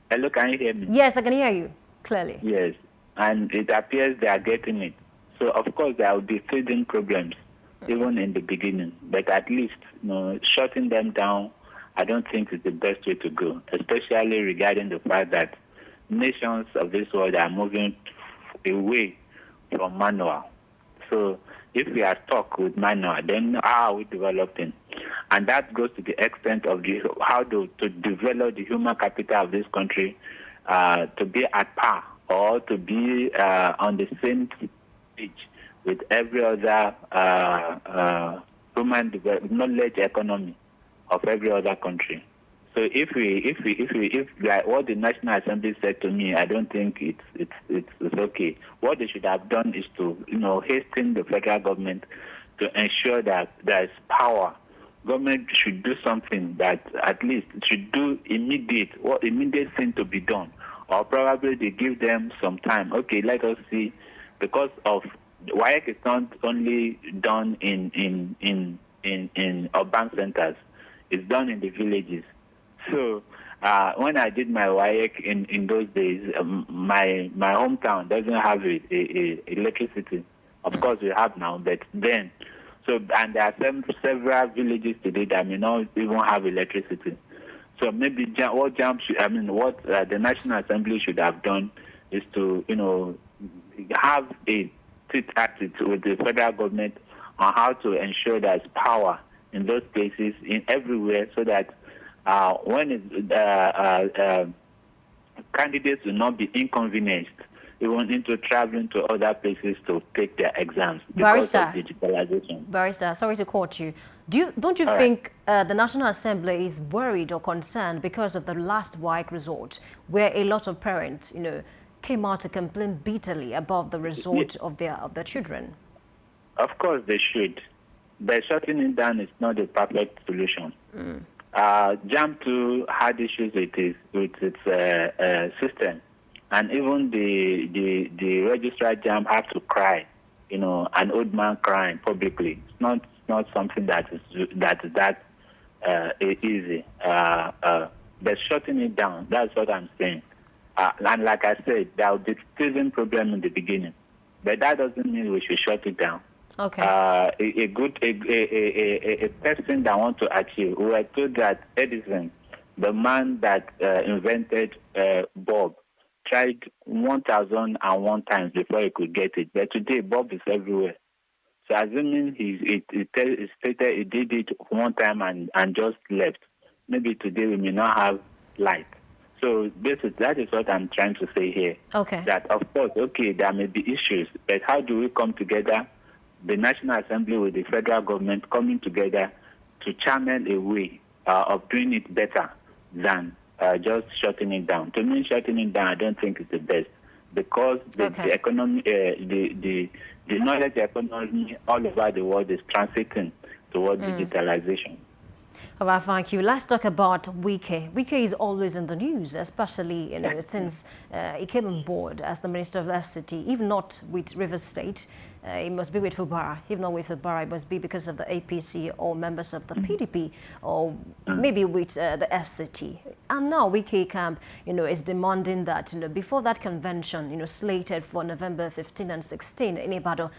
Hello, can you hear me? Yes, I can hear you clearly. Yes, and it appears they are getting it. So, of course, there will be feeding problems, even in the beginning. But at least, shutting them down, I don't think is the best way to go, especially regarding the fact that nations of this world are moving away from manual. So, if we are stuck with manual, then how are we developing? And that goes to the extent of how to develop the human capital of this country to be at par or to be on the same page with every other human knowledge economy of every other country. So if like what the National Assembly said to me, I don't think it's okay. What they should have done is to hasten the federal government to ensure that there is power. Government should do something that at least should do immediate thing to be done, or probably they give them some time. Okay, let us see, because of WAEC is not only done in urban centers, it's done in the villages. So when I did my WAEC in those days, my hometown doesn't have a electricity. Of course, we have now, but then. So, and there are several villages today that may not even have electricity. So maybe what the National Assembly should have done is to, have a sit-at-it with the federal government on how to ensure there's power in those places, in everywhere, so that when candidates will not be inconvenienced even into traveling to other places to take their exams because of digitalization. Barrister, sorry to quote you. Don't you think the National Assembly is worried or concerned because of the last WAEC result, where a lot of parents, came out to complain bitterly about the result of their children? Of course they should, but shutting it down is not a perfect solution. JAM 2 had issues with its system. And even the registrar JAM have to cry, an old man crying publicly. It's not something that is easy. But shutting it down, that's what I'm saying. And like I said, there will be teething problem in the beginning, but that doesn't mean we should shut it down. Okay. A person that wants to achieve. We were told that Edison, the man that invented bulb, tried 1,001 times before he could get it. But today, bulb is everywhere. So assuming he stated he did it one time and just left, maybe today we may not have light. So that is what I'm trying to say here. Okay. That, of course, there may be issues, but how do we come together, the National Assembly with the federal government coming together to channel a way of doing it better than just shutting it down? To me, shutting it down, I don't think is the best, because the economy, the knowledge economy all over the world is transiting towards digitalization. All right, thank you. Let's talk about Wike. Wike is always in the news, especially since he came on board as the Minister of FCT, if not with Rivers State. it must be with Fubara. If not with Fubara, it must be because of the APC or members of the PDP, or maybe with the FCT. And now Wike camp, is demanding that, before that convention, slated for November 15 and 16 in Ibadan,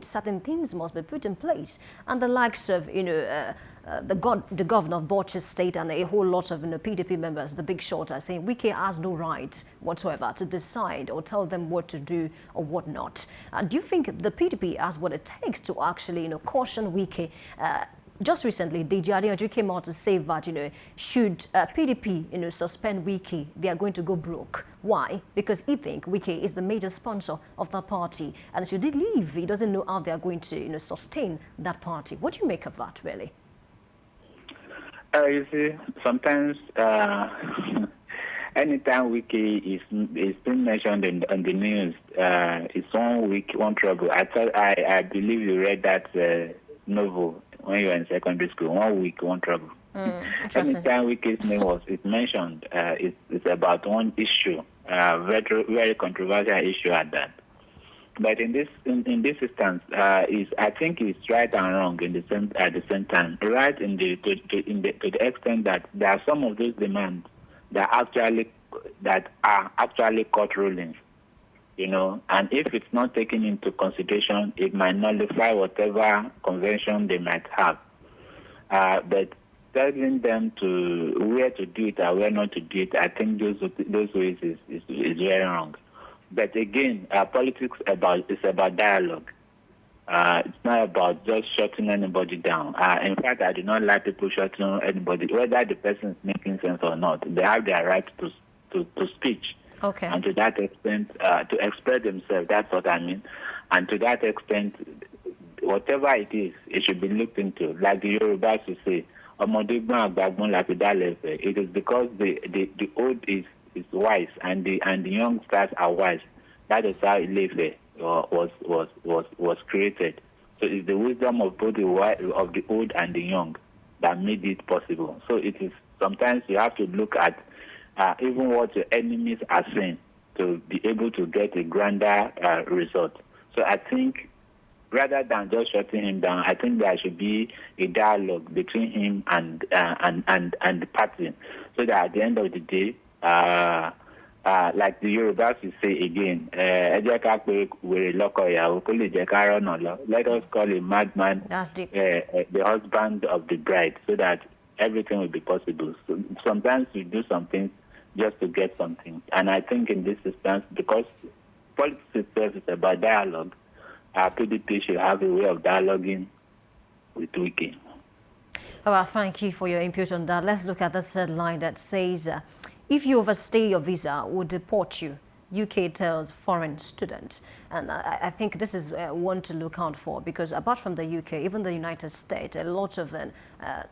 certain things must be put in place. And the likes of, the governor of Bauchi State and a whole lot of PDP members, the big shot, are saying Wike has no right whatsoever to decide or tell them what to do or what not. Do you think the PDP has what it takes to actually caution Wike? Just recently, Deji Adeyanju came out to say that should PDP suspend Wike, they are going to go broke. Why? Because he thinks Wike is the major sponsor of that party, and should he leave, he doesn't know how they are going to sustain that party. What do you make of that, really? You see, sometimes anytime Wike is being mentioned on the news, it's 1 week, 1 trouble. I believe you read that novel when you were in secondary school. 1 week, 1 trouble. Anytime Wike's name is mentioned, it's about one issue, very very controversial issue at that. But in this instance, I think it's right and wrong at the same time. Right to the extent that there are some of those demands that are actually court rulings, and if it's not taken into consideration, it might nullify whatever convention they might have. But telling them to where to do it or where not to do it, I think those ways is very wrong. But again, politics is about dialogue. It's not about just shutting anybody down. In fact, I do not like people shutting anybody, whether the person is making sense or not. They have their right to speech. Okay. And to that extent, to express themselves, that's what I mean. And to that extent, whatever it is, it should be looked into. Like the Yorubas will say, it is because the old is wise and the youngsters are wise. That is how Ilefe was created. So it's the wisdom of both the old and the young that made it possible. So it is sometimes you have to look at even what your enemies are saying to be able to get a grander result. So I think rather than just shutting him down, I think there should be a dialogue between him and the party, so that at the end of the day, like the Yorubas will say again, let us call a madman the husband of the bride, so that everything will be possible. So sometimes we do something just to get something. And I think in this instance, because politics itself is about dialogue, PDP should have a way of dialoguing with Wike. All right, thank you for your input on that. Let's look at this headline that says, if you overstay your visa, we'll deport you, UK tells foreign students. And I think this is one to look out for, because apart from the UK, even the United States, a lot of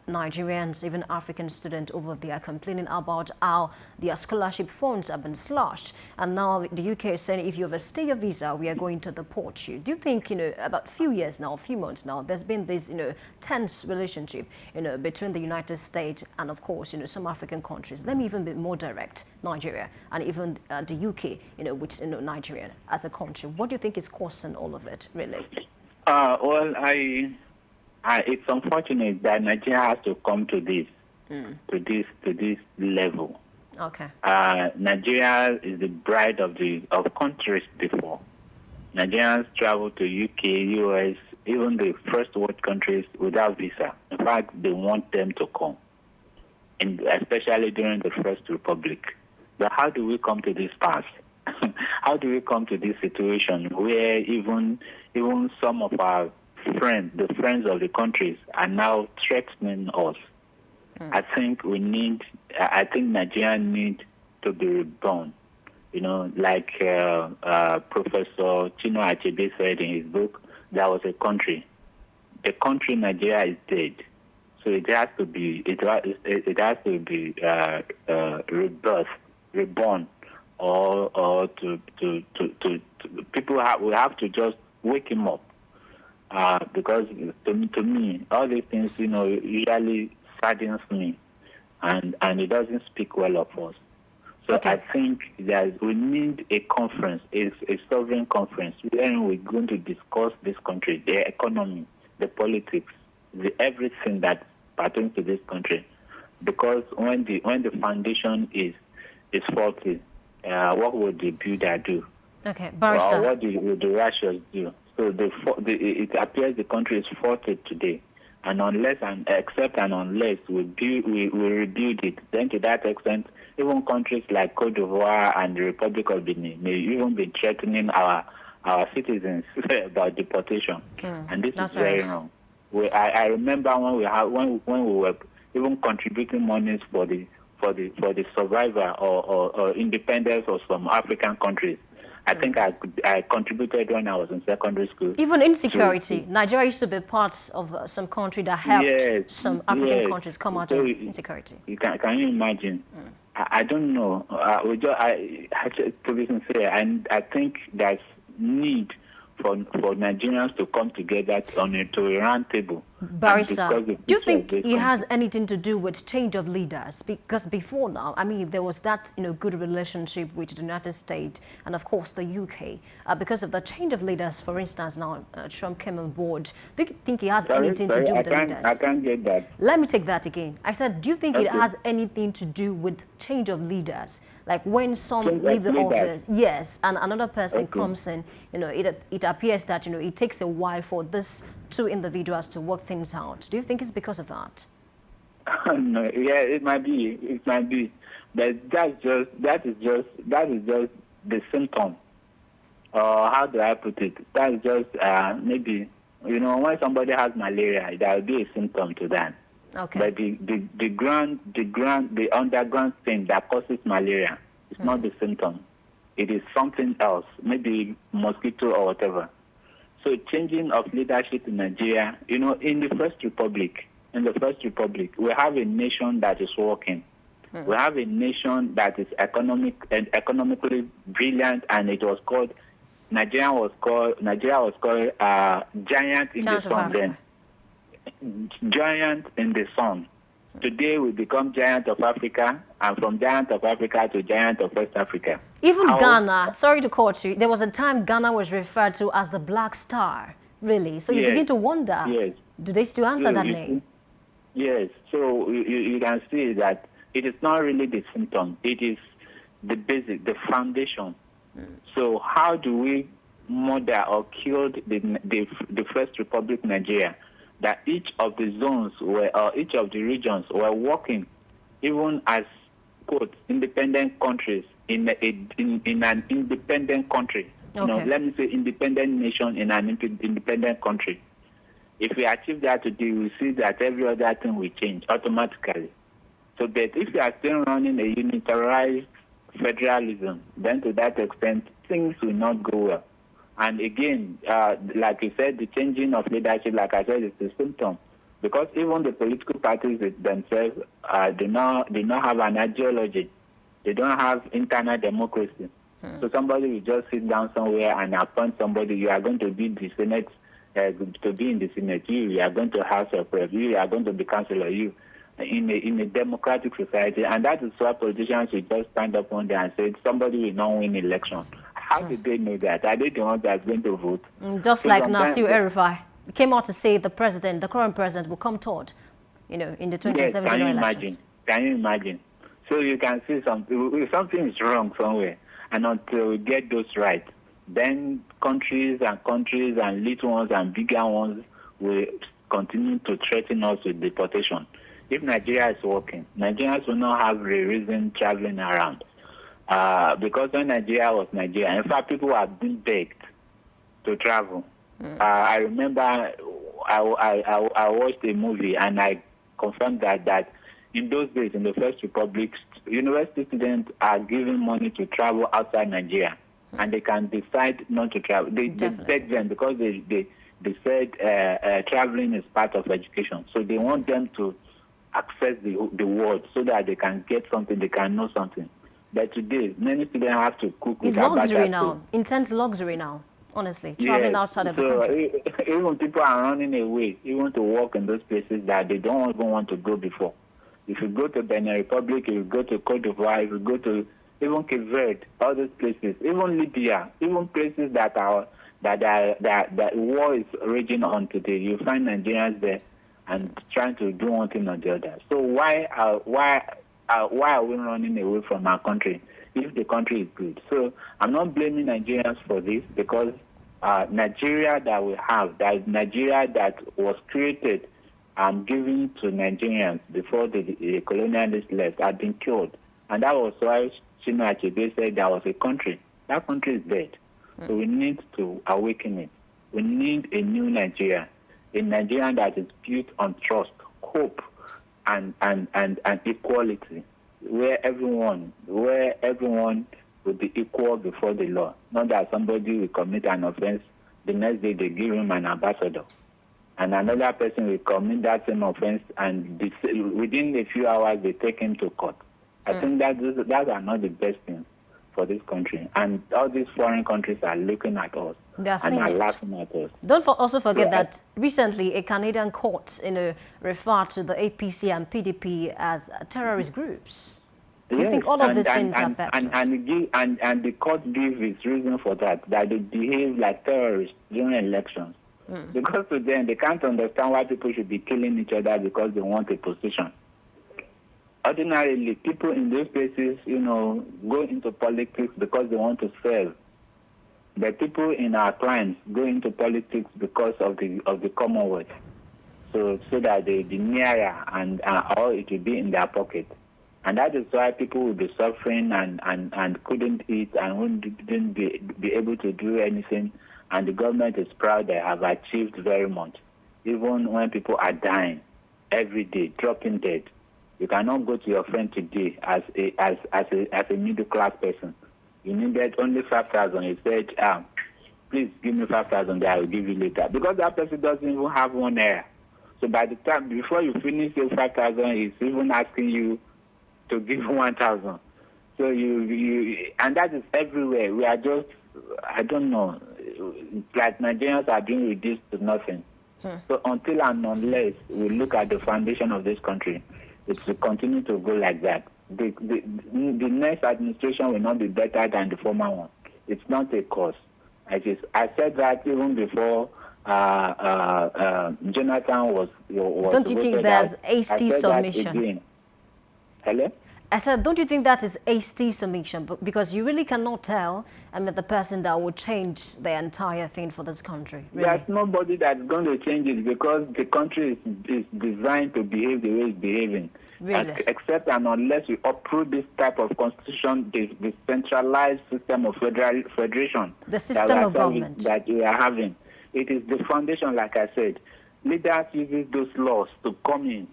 Nigerians, even African students over there, are complaining about how their scholarship funds have been slashed. And now the UK is saying, if you overstay your visa, we are going to deport you. Do you think, about a few months now, there's been this, tense relationship, between the United States and, of course, some African countries? Let me even be more direct, Nigeria, and even the UK, which Nigeria as a country. What do you think is causing all of it, really? Well, it's unfortunate that Nigeria has to come to this, to this level. Okay. Nigeria is the bride of countries before. Nigerians travel to UK, US, even the first world countries without visa. In fact, they want them to come, and especially during the First Republic. But how do we come to this pass? How do we come to this situation where even some of our friends, the friends of the countries, are now threatening us? I think Nigeria need to be reborn. Like Professor Chino Achebe said in his book, there was a country. The country Nigeria is dead. So it has to be rebirth, reborn. Or to people we have to just wake him up, because to me all these things usually saddens me, and it doesn't speak well of us. So Okay. I think that we need a conference, a sovereign conference, where we're going to discuss this country, the economy, the politics, everything that pertains to this country. Because when the foundation is faulty, what would the builder do? Okay, Or Barrister. what will the Russians do? So it appears the country is faulted today. And except unless we rebuild it, then to that extent, even countries like Cote d'Ivoire and the Republic of Benin may even be threatening our citizens about deportation. And this That's is very serious. wrong. I remember when we were even contributing monies for the survival or independence of some African countries. I think I contributed when I was in secondary school. Even insecurity. Nigeria used to be part of some country that helped Yes, some African yes. countries come out So of insecurity. Can you imagine? I don't know. To be sincere, I think there's need for Nigerians to come together to a round table. Barrister, do you think it has anything to do with change of leaders? Because before now, I mean, there was that good relationship with the United States and of course the UK. Because of the change of leaders, for instance, now Trump came on board. Do you think it has anything to do with the leaders? I can't get that. Let me take that again. I said, do you think it Okay. has anything to do with change of leaders? Like when some Change of leave the leaders. office, yes, and another person Okay. comes in, it appears that, it takes a while for these two individuals to work things out. Do you think it's because of that? No, yeah, it might be, but that is just the symptom. How do I put it? That's just maybe when somebody has malaria, there will be a symptom to that. Okay. But the underground thing that causes malaria is not the symptom. It is something else, maybe mosquito or whatever. So changing of leadership in Nigeria, in the First Republic, we have a nation that is working. We have a nation that is economically brilliant, and Nigeria was called giant in the sun then. Giant in the sun. Today we become giant of Africa, and from giant of Africa to giant of West Africa. Even Ghana, sorry to cut you, there was a time Ghana was referred to as the Black Star, really. So you Yes. begin to wonder, Yes. do they still answer So that you name? see- Yes. So you can see that it is not really the symptom. It is the basic, the foundation. So how do we murder or kill the First Republic Nigeria? That each of the zones each of the regions were working, even as quote independent countries in an independent country. Okay. Let me say independent nation in an independent country. If we achieve that today, we see that every other thing will change automatically. So, but if we are still running a unitarized federalism, then to that extent, things will not go well. And again, like you said, the changing of leadership, like I said, is a symptom. Because even the political parties themselves do not have an ideology. They don't have internal democracy. So somebody will just sit down somewhere and appoint somebody. You are going to be the Senate, to be in the Senate. You are going to House of Reps. You are going to be Councillor. You in a democratic society, and that is why politicians will just stand up one day and say somebody will not win election. How did they know that? Are they the ones that are going to vote? Just So like sometimes- Nasir El-Rufai came out to say the current president will come third, in the 2017 Yes, elections. Can you imagine? So you can see something is wrong somewhere, and until we get those right, then countries and little ones and bigger ones will continue to threaten us with deportation. If Nigeria is working, Nigerians will not have a reason traveling around. Because when Nigeria was Nigeria, in fact, people have been begged to travel. I remember I watched a movie and I confirmed that in those days, in the First Republic, university students are given money to travel outside Nigeria, and they can decide not to travel. They beg them because they said traveling is part of education, so they want them to access the world so that they can get something, they can know something. But today, many students have to cook. It's luxury now, intense luxury now, honestly, traveling outside of the country. Even people are running away, even to work in those places that they don't even want to go before. If you go to Benin Republic, if you go to Cote d'Ivoire, if you go to even Cape Verde, all those places, even Libya, even places that war is raging on today. You find Nigerians there and trying to do one thing or the other. So why are we running away from our country if the country is good? So I'm not blaming Nigerians for this, because Nigeria that we have, that Nigeria that was created and given to Nigerians before the colonialists left, had been killed. And that was why Chinua Achebe said there was a country. That country is dead. So we need to awaken it. We need a new Nigeria, a Nigeria that is built on trust, hope, and equality, where everyone will be equal before the law. Not that somebody will commit an offense, the next day they give him an ambassador, and another person will commit that same offense, and within a few hours they take him to court. I think that are not the best things for this country, and all these foreign countries are looking at us and are laughing at us. Don't also forget that recently a Canadian court referred to the APC and PDP as terrorist groups. Do you think all of these things are factors? And the court gives its reason for that they behave like terrorists during elections. Because to them, they can't understand why people should be killing each other because they want a position. Ordinarily, people in those places, go into politics because they want to serve. But people in our clients go into politics because of the Commonwealth, so that they be nearer and or it will be in their pocket. And that is why people will be suffering and couldn't eat and wouldn't be able to do anything. And the government is proud they have achieved very much, even when people are dying every day, dropping dead. You cannot go to your friend today as a middle class person. You needed only 5,000. He said, please give me 5,000 that I will give you later. Because that person doesn't even have 1 naira. So by the time, before you finish your 5,000, he's even asking you to give 1,000. So and that is everywhere. We are just, I don't know, like Nigerians are being reduced to nothing. So until and unless we look at the foundation of this country, it will continue to go like that. The next administration will not be better than the former one. It's not a cause. I said that even before Jonathan was. Don't you think there's hasty submission? Hello? I said, don't you think that is hasty submission? Because you really cannot tell the person that would change the entire thing for this country. Really. There's nobody that's going to change it, because the country is designed to behave the way it's behaving. Really? Except and unless we approve this type of constitution, the centralized system of federation. The system of government. That we are having. It is the foundation, like I said. Leaders use those laws to come in.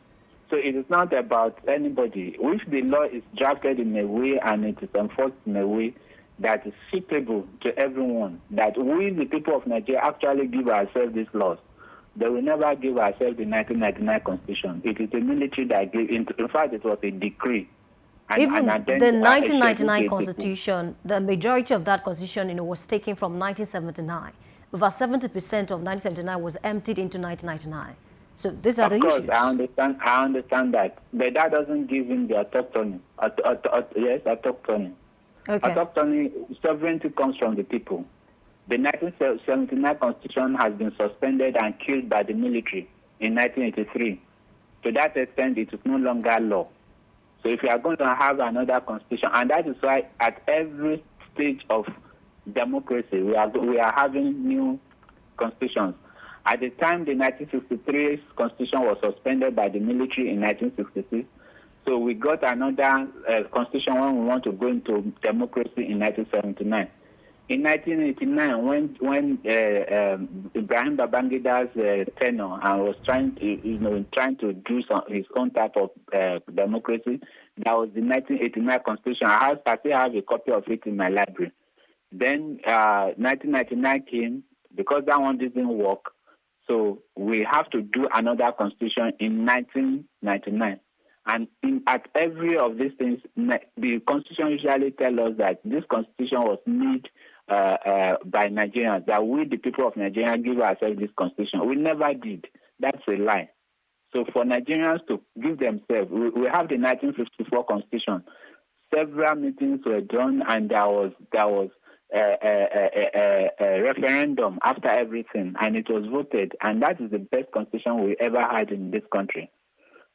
So it is not about anybody. If the law is drafted in a way and it is enforced in a way that is suitable to everyone, that we, the people of Nigeria, actually give ourselves these laws, they will never give ourselves the 1999 Constitution. It is the military that gave it. In fact, it was a decree. Even the 1999 Constitution, the majority of that Constitution was taken from 1979. Over 70% of 1979 was emptied into 1999. So these are the issues. Of course, I understand that. But that doesn't give him the autonomy. Yes, autonomy. Okay. Autonomy, sovereignty comes from the people. The 1979 Constitution has been suspended and killed by the military in 1983. To that extent, it is no longer law. So if you are going to have another constitution, and that is why at every stage of democracy, we are having new constitutions. At the time, the 1963 Constitution was suspended by the military in 1966. So we got another constitution when we want to go into democracy in 1979. In 1989, when Ibrahim Babangida's tenure and was trying to do his own type of democracy, that was the 1989 Constitution. I still have a copy of it in my library. Then 1999 came, because that one didn't work. So we have to do another constitution in 1999. And at every of these things, the constitution usually tells us that this constitution was made by Nigerians, that we, the people of Nigeria, give ourselves this constitution. We never did. That's a lie. So for Nigerians to give themselves, we have the 1954 Constitution Several meetings were done, and there was a referendum after everything, and it was voted, and that is the best constitution we ever had in this country.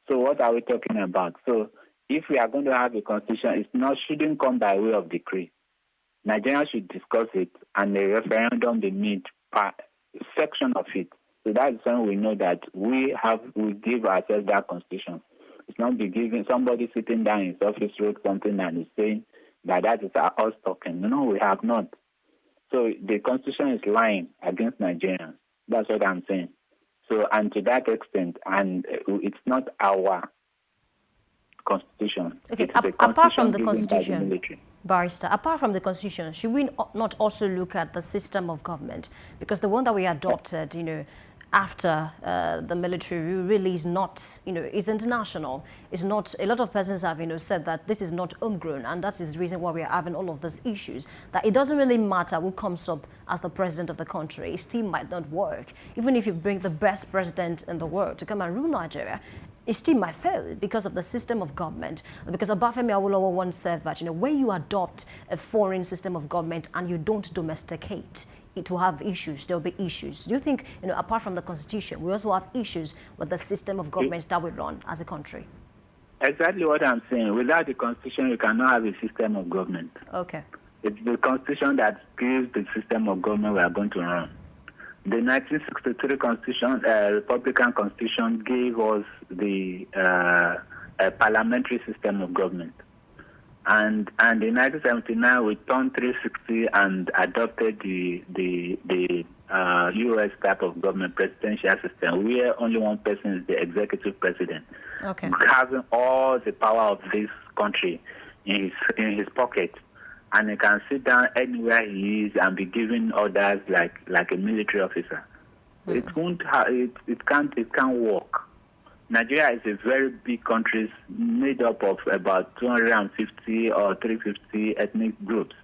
So what are we talking about? So if we are going to have a constitution, shouldn't come by way of decree. Nigeria should discuss it, and a referendum be made per section of it. So that's when we know that we give ourselves that constitution. It's not be giving somebody sitting down in his office wrote something and is saying that is us talking. No, we have not. So the constitution is lying against Nigerians. That's what I'm saying. So, and to that extent, and it's not our constitution. Okay, apart from the constitution, Barrister, apart from the constitution, should we not also look at the system of government? Because the one that we adopted, after the military rule really is not, is international. It's not, a lot of persons have, said that this is not homegrown, and that is the reason why we are having all of these issues, that it doesn't really matter who comes up as the president of the country. It still might not work. Even if you bring the best president in the world to come and rule Nigeria, it still might fail because of the system of government. Because Obafemi Awolowo once said that, when you adopt a foreign system of government and you don't domesticate, it will have issues. There will be issues. Do you think, apart from the constitution, we also have issues with the system of government that we run as a country? Exactly what I'm saying. Without the constitution, you cannot have a system of government. Okay. It's the constitution that gives the system of government we are going to run. The 1963 constitution, Republican constitution, gave us the parliamentary system of government. And in 1979, we turned 360 and adopted the U.S. type of government, presidential system, where only one person is the executive president, okay, having all the power of this country in his pocket, and he can sit down anywhere he is and be giving orders like a military officer. It won't. It can't work. Nigeria is a very big country made up of about 250 or 350 ethnic groups,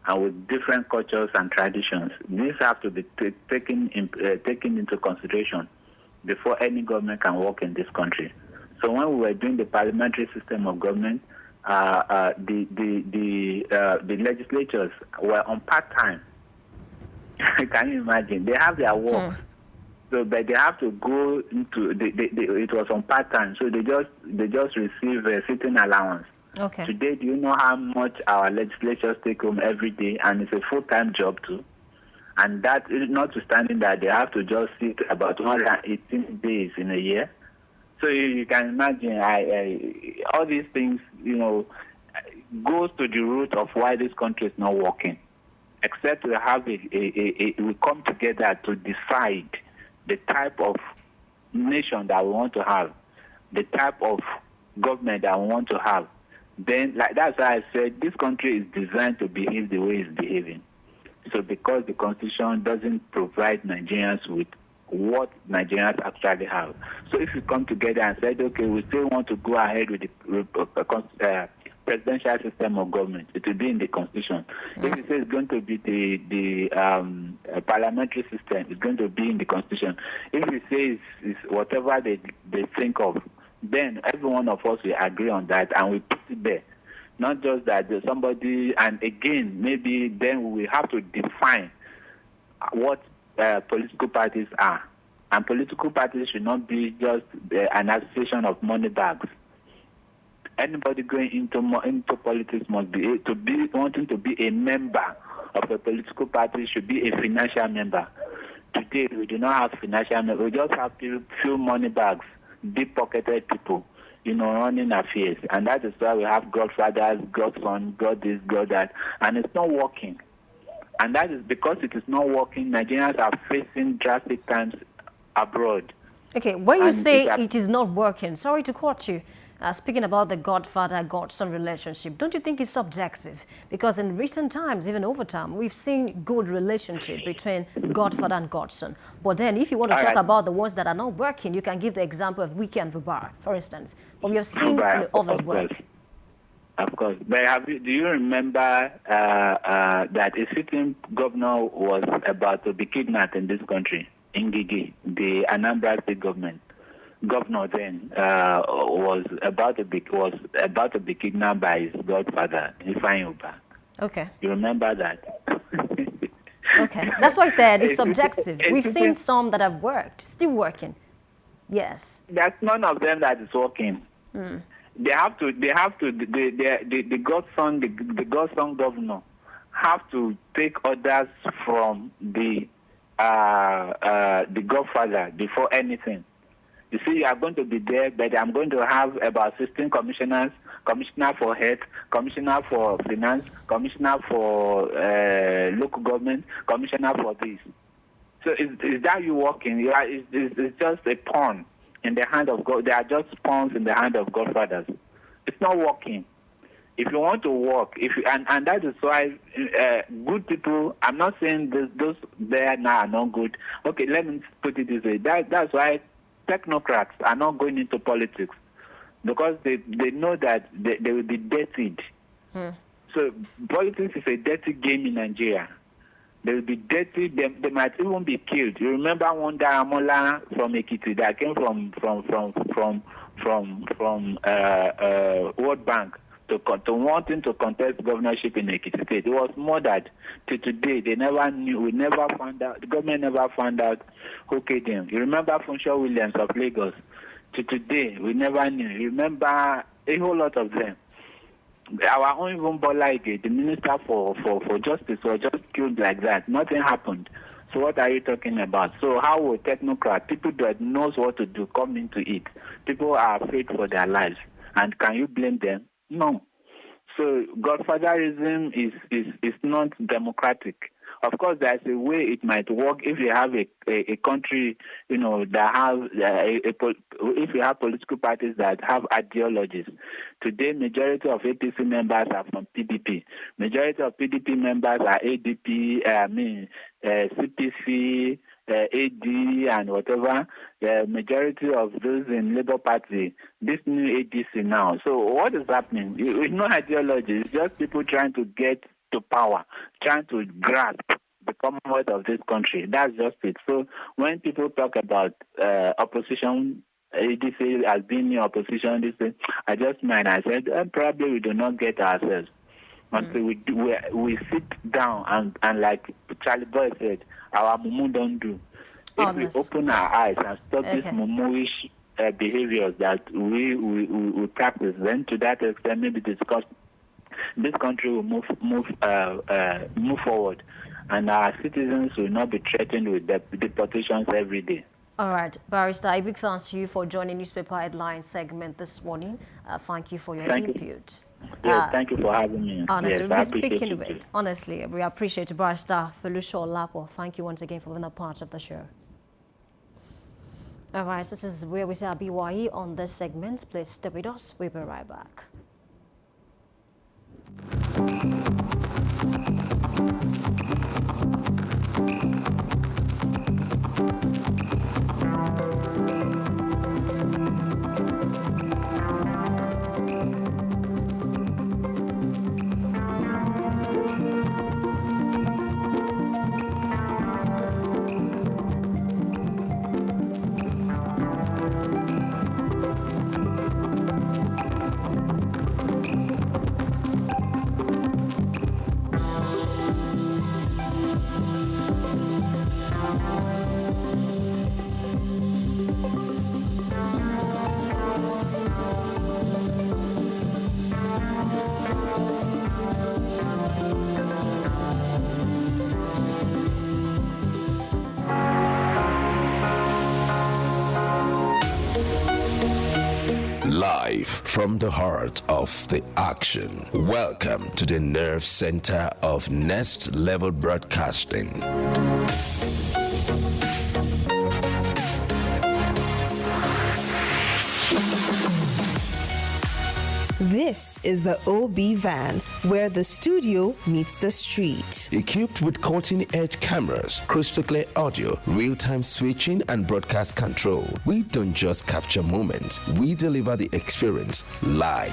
and with different cultures and traditions. These have to be taken into consideration before any government can work in this country. So when we were doing the parliamentary system of government, the legislatures were on part-time. Can you imagine? They have their work. So, but they have to go into it was on part-time, so they just receive a sitting allowance. Okay. Today, do you know how much our legislatures take home every day? And it's a full-time job too. And that is notwithstanding that they have to just sit about 118 days in a year. So you can imagine all these things, goes to the root of why this country is not working. Except we have we come together to decide the type of nation that we want to have, the type of government that we want to have. Then, that's why I said this country is designed to behave the way it's behaving. So because the Constitution doesn't provide Nigerians with what Nigerians actually have. So if you come together and say, okay, we still want to go ahead with the presidential system of government, it will be in the Constitution. If you say it's going to be the parliamentary system, it's going to be in the Constitution. If you say it's whatever they think of, then every one of us will agree on that and we put it there. Not just that there's somebody, and again, maybe then we have to define what political parties are. And political parties should not be just an association of money bags. Anybody going into politics must be wanting to be a member of a political party should be a financial member. Today we do not have financial members. We just have few money bags, deep-pocketed people, running affairs. And that is why we have godfathers, godson, god this, god that, and it's not working. And that is because it is not working. Nigerians are facing drastic times abroad. Okay, when you say it is not working, sorry to quote you, speaking about the godfather-godson relationship, don't you think it's subjective? Because in recent times, even over time, we've seen good relationship between godfather and godson. But then if you want to talk about the ones that are not working, you can give the example of Wike and Fubara, for instance. But we have seen others work. Of course. But do you remember that a sitting governor was about to be kidnapped in this country, Ngigi, the Anambra State government? governor then was about to be kidnapped by his godfather, Ifeanyi Ubah. Okay. You remember that? Okay. That's why I said it's subjective. We've seen some that have worked, still working. Yes. There's none of them that is working. The godson governor have to take orders from the godfather before anything. You see, you are going to be there, but I'm going to have about 16 commissioners, commissioner for health, commissioner for finance, commissioner for local government, commissioner for this. So is that you working? It's just a pawn in the hand of God. They are just pawns in the hand of godfathers. It's not working. If you want to work, and that is why good people, I'm not saying those there now are not good. Okay, let me put it this way. That's why technocrats are not going into politics, because they know that they will be dirtied. So politics is a dirty game in Nigeria. They will be dirty. They might even be killed. You remember one Daramola from Ekiti that came from World Bank to wanting to contest governorship in Ekiti State. It was murdered. To today, they never knew. We never found out. The government never found out who killed him. You remember Funsho Williams of Lagos? To today, we never knew. You remember a whole lot of them. Our own even Bola Ige, the minister for justice, was just killed like that. Nothing happened. So what are you talking about? So how will technocrat, people that knows what to do, come into it? People are afraid for their lives. And can you blame them? No. So godfatherism is not democratic. Of course, there's a way it might work if you have a country, that have if you have political parties that have ideologies. Today, majority of APC members are from PDP. Majority of PDP members are ADP, CPC, AD, and whatever. The majority of those in Labour Party, this new ADC now. So what is happening? It's no ideology. It's just people trying to get to power, trying to grasp the commonwealth of this country. That's just it. So when people talk about opposition, ADC as being in opposition, they say, I just meant, I said, probably we do not get ourselves until we sit down and like Charlie Boy said, our mumu don't do. If we open our eyes and stop this mumuish behaviors that we practice, then to that extent maybe discuss, this country will move forward, and our citizens will not be threatened with deportations every day. All right, Barrister, a big thanks to you for joining Newspaper Headline segment this morning. Thank you for your input. Yes, thank you for having me. Honestly, yes, we're speaking with it. Honestly, we appreciate Barrister Felusho Olapo. Thank you once again for being a part of the show. All right, this is where we say our BYE on this segment. Please stay with us. We'll be right back. Live from the heart of the action. Welcome to the nerve center of Next Level Broadcasting. This is the OB van, where the studio meets the street. Equipped with cutting-edge cameras, crystal clear audio, real-time switching, and broadcast control, we don't just capture moments, we deliver the experience live.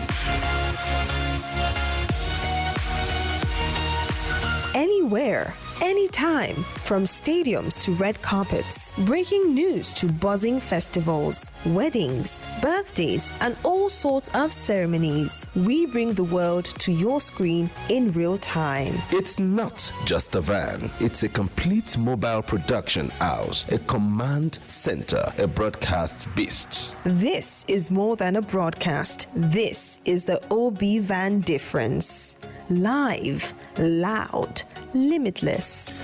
Anywhere, anytime, from stadiums to red carpets, breaking news to buzzing festivals, weddings, birthdays, and all sorts of ceremonies. We bring the world to your screen in real time. It's not just a van, it's a complete mobile production house, a command center, a broadcast beast. This is more than a broadcast. This is the OB Van difference. Live, loud, limitless.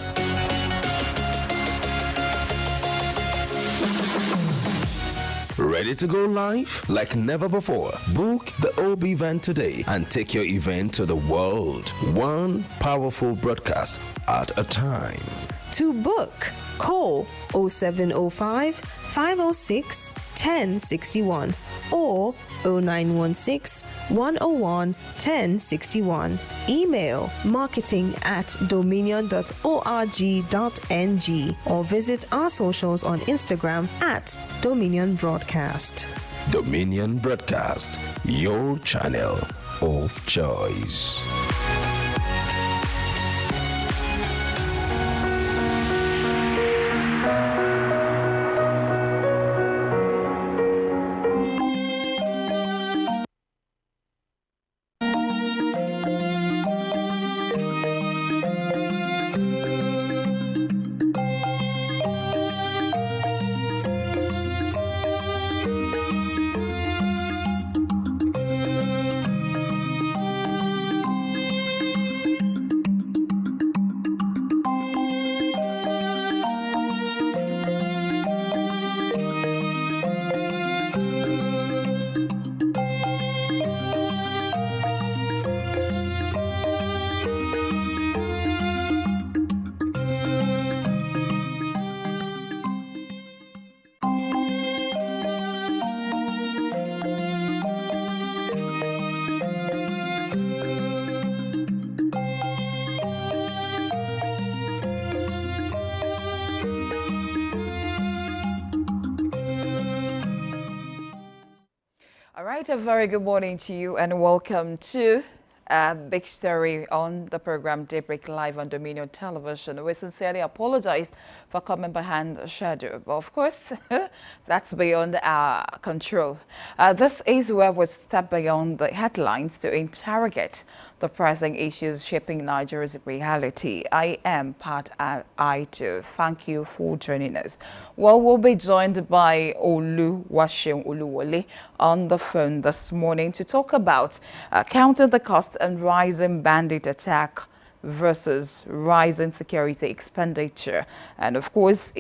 Ready to go live? Like never before. Book the OB Van today and take your event to the world. One powerful broadcast at a time. To book, call 0705 506 1061 or 0916 101 1061. Email marketing@dominion.org.ng or visit our socials on Instagram @Dominion Broadcast. Dominion Broadcast, your channel of choice. All right, a very good morning to you and welcome to a big story on the program Daybreak Live on Dominion Television. We sincerely apologize for coming behind the schedule, but of course, that's beyond our control. This is where we step beyond the headlines to interrogate the pressing issues shaping Nigeria's reality. I am Pat Aito. Thank you for joining us. Well, we'll be joined by Oluwaseun Oluwole on the phone this morning to talk about counting the cost and rising bandit attack versus rising security expenditure. And of course,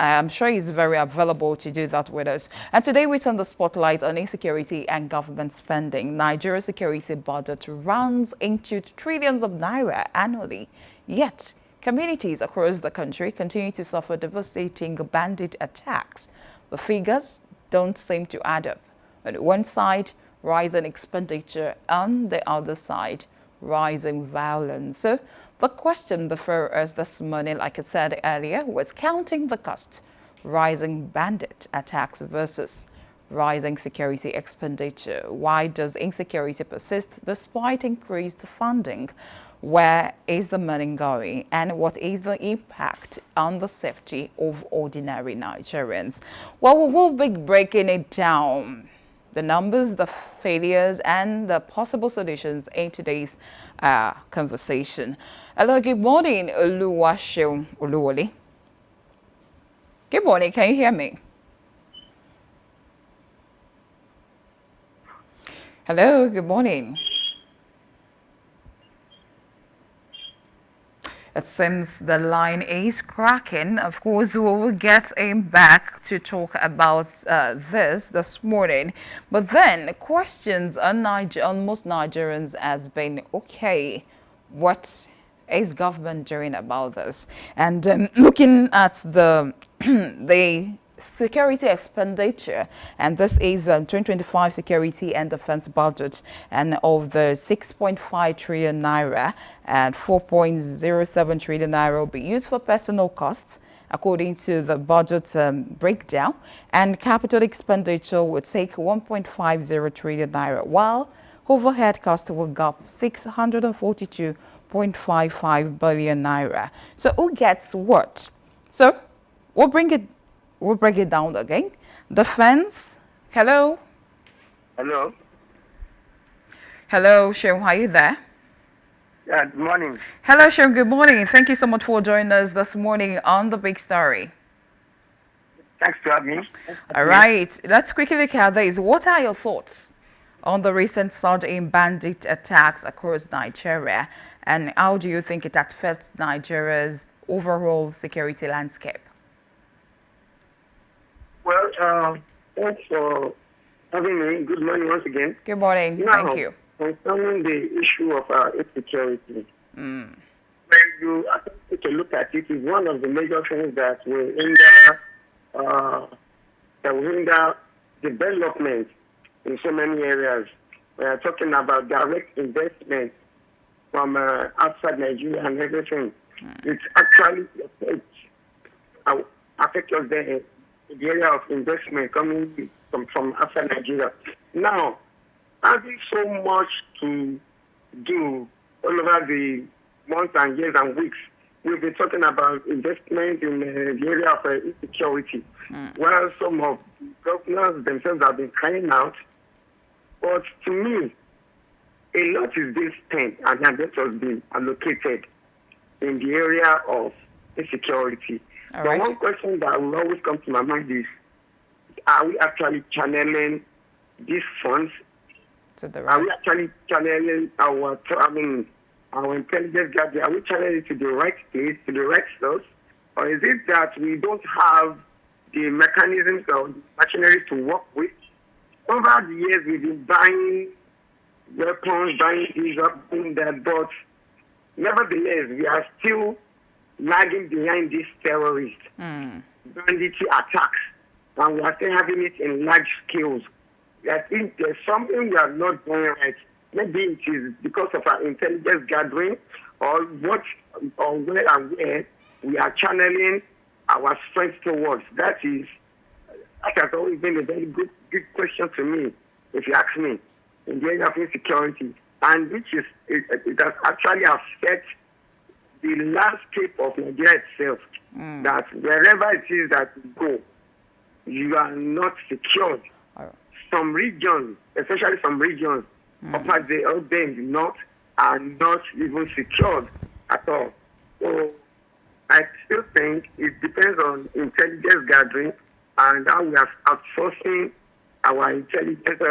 I'm sure he's very available to do that with us. And today we turn the spotlight on insecurity and government spending. Nigeria's security budget runs into trillions of naira annually. Yet, communities across the country continue to suffer devastating bandit attacks. The figures don't seem to add up. On one side, rising expenditure, on the other side, rising violence. So the question before us this morning, like I said earlier, was counting the cost, rising bandit attacks versus rising security expenditure. Why does insecurity persist despite increased funding? Where is the money going? And what is the impact on the safety of ordinary Nigerians? Well, we will be breaking it down. The numbers, the failures, and the possible solutions in today's conversation. Hello, good morning, Oluwaseun Oluwole. Good morning, can you hear me? Hello, good morning. It seems the line is cracking. Of course, we will get him back to talk about this morning. But then, questions on most Nigerians has been, okay, what is government doing about this? And looking at the the security expenditure, and this is 2025 security and defense budget, and of the 6.5 trillion naira and 4.07 trillion naira will be used for personal costs according to the budget breakdown, and capital expenditure would take 1.50 trillion naira, while overhead costs will go up 642.55 billion naira. So who gets what? So we'll break it down again. Defense. Hello. Hello. Hello, Shem. Are you there? Yeah, good morning. Hello, Shem. Good morning. Thank you so much for joining us this morning on The Big Story. Thanks for having me. All right. Let's quickly look at this. What are your thoughts on the recent surge in bandit attacks across Nigeria? And how do you think it affects Nigeria's overall security landscape? Well, thanks for having me. Good morning once again. Good morning. Now, Thank you. concerning the issue of insecurity, when you take a look at it, it's one of the major things that will hinder development in so many areas. We are talking about direct investment from outside Nigeria and everything. It actually affects us there in the area of investment coming from outside Nigeria. Now, having so much to do all over the months and years and weeks, we've been talking about investment in the area of insecurity, while some of the governors themselves have been crying out. But to me, a lot is being spent and that has been allocated in the area of insecurity. All But right. one question that will always come to my mind is, are we actually channeling these funds? To the Are right. we actually channeling our intelligence gathering? Are we channeling it to the right place, to the right source? Or is it that we don't have the mechanisms or the machinery to work with? Over the years, we've been buying weapons, buying these, buying that, but nevertheless, we are still lagging behind these terrorist banditry attacks, and we are still having it in large scales. I think there's something we are not doing right. Maybe it is because of our intelligence gathering, or what, or where and where we are channeling our strength towards. That has always been a very good question to me, if you ask me, in the area of insecurity, and which is it has actually affected the landscape of Nigeria itself. That wherever it is that you go, you are not secured. Some regions, especially some regions, up there in the north, are not even secured at all. So I still think it depends on intelligence gathering and how we are outsourcing our intelligence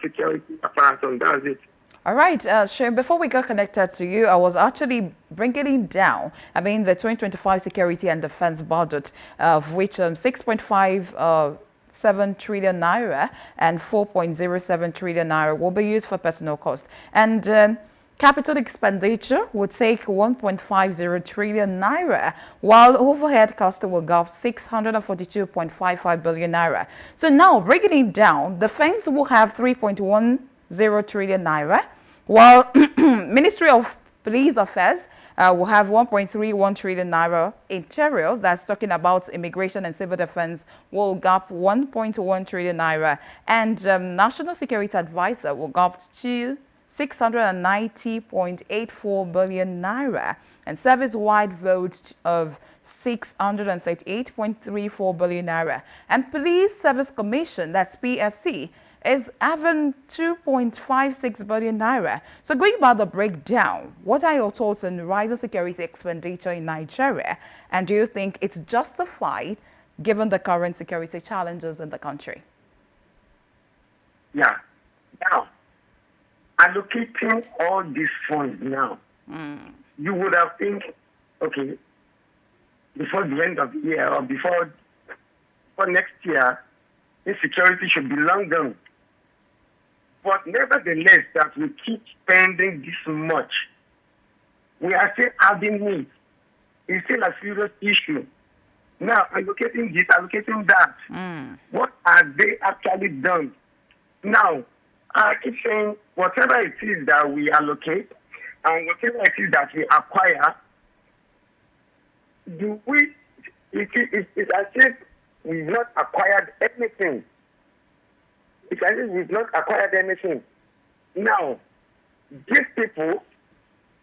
security apparatus. That's it. All right, Shem, before we got connected to you, I was actually bringing it down. I mean, the 2025 security and defense budget, of which 6.57 trillion naira and 4.07 trillion naira will be used for personal cost. And capital expenditure would take 1.50 trillion naira, while overhead cost will go up 642.55 billion naira. So now, breaking it down, defense will have 3.10 trillion naira, while Ministry of Police Affairs will have 1.31 trillion naira. Interior, that's talking about immigration and civil defense, will go up 1.1 trillion naira, and National Security Advisor will go up to 690.84 billion naira, and service-wide votes of 638.34 billion naira. And Police Service Commission, that's PSC, is having 2.56 billion naira. So going about the breakdown, what are your thoughts on rising security expenditure in Nigeria? And do you think it's justified given the current security challenges in the country? Yeah. Now, allocating all these funds now, you would have think, okay, before the end of the year or before next year, insecurity should be long gone. But nevertheless, that we keep spending this much, we are still adding it. It's still a serious issue. Now, allocating this, allocating that, what are they actually done? Now, I keep saying, whatever it is that we allocate and whatever it is that we acquire, it's as if we've not acquired anything. It's as if we've not acquired anything. Now, these people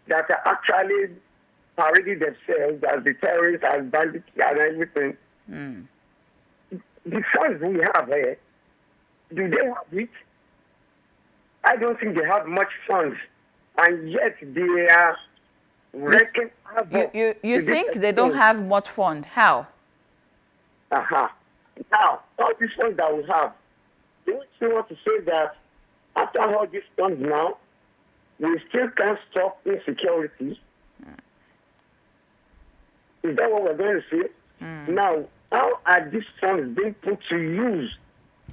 that are actually parading themselves as the terrorists, as bandits, and everything, the funds we have here, do they have it? I don't think they have much funds, and yet they are wrecking havoc. You think they don't have much fund? How? Now, all these funds that we have, do you still want to say that after all these funds now, we still can't stop insecurity? Is that what we're going to say? Now, how are these funds being put to use?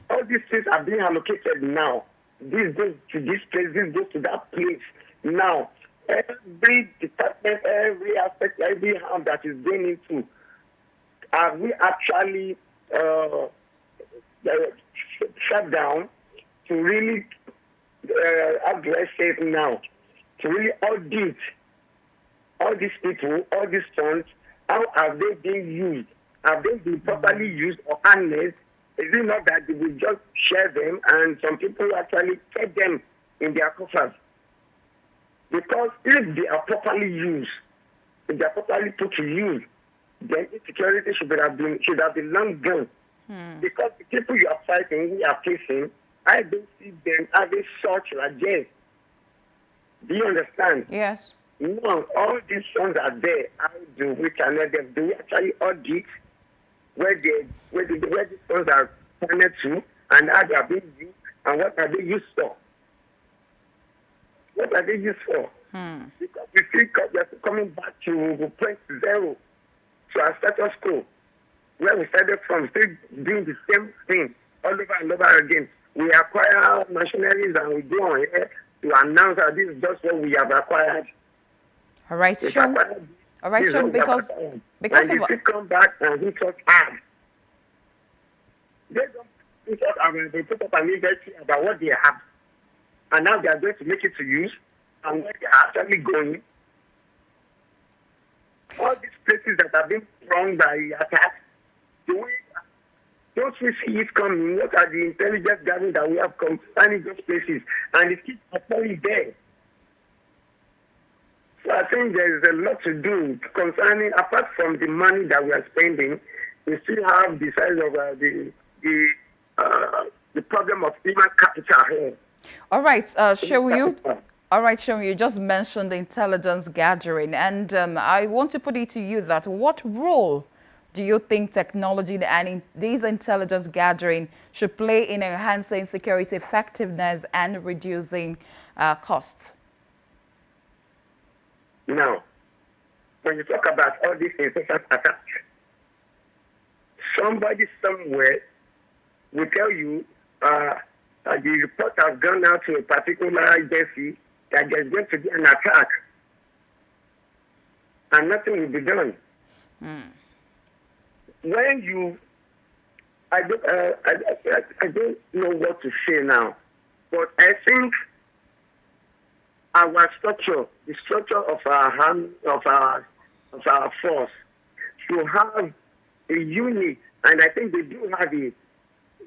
All these things are being allocated now. This goes to this place, this goes to that place. Now, every department, every aspect, every arm that is going into, are we actually shut down to really address it now, to really audit all these people, all these funds, how are they being used? Have they been properly used or harnessed? Is it not that they will just share them and some people actually take them in their coffers? Because if they are properly used, if they are properly put to use, then insecurity should have been long gone. Because the people you are fighting, we are facing, I don't see them having such largesse. Do you understand? Yes. No, all these funds are there. How do we connect them? Do we actually audit where these funds are connected to and how they are being used and what are they used for? What are they used for? Because we are still coming back to point zero, to our status quo, where we started from, still doing the same thing all over and over again. We acquire machineries and we go on here to announce that this is just what we have acquired. All right, Sean. All right, Sean, because and if they come back and he talk hard, they don't put up, they put up an inventory about what they have, and now they are going to make it to use, and where they are actually going. All these places that have been sprung by attacks, don't we see it coming? What are the intelligence gathering that we have concerning those places? And it keeps appearing there. So I think there is a lot to do concerning, apart from the money that we are spending, we still have the size of the problem of human capital here. All right, Sean, you just mentioned the intelligence gathering, and I want to put it to you that what role do you think technology and these intelligence gathering should play in enhancing security effectiveness and reducing costs? Now, when you talk about all these incessant attacks, somebody somewhere will tell you the report has gone out to a particular agency that there's going to be an attack, and nothing will be done. When you, I don't know what to say now, but I think our structure, the structure of our force, should have a unit, and I think they do have it,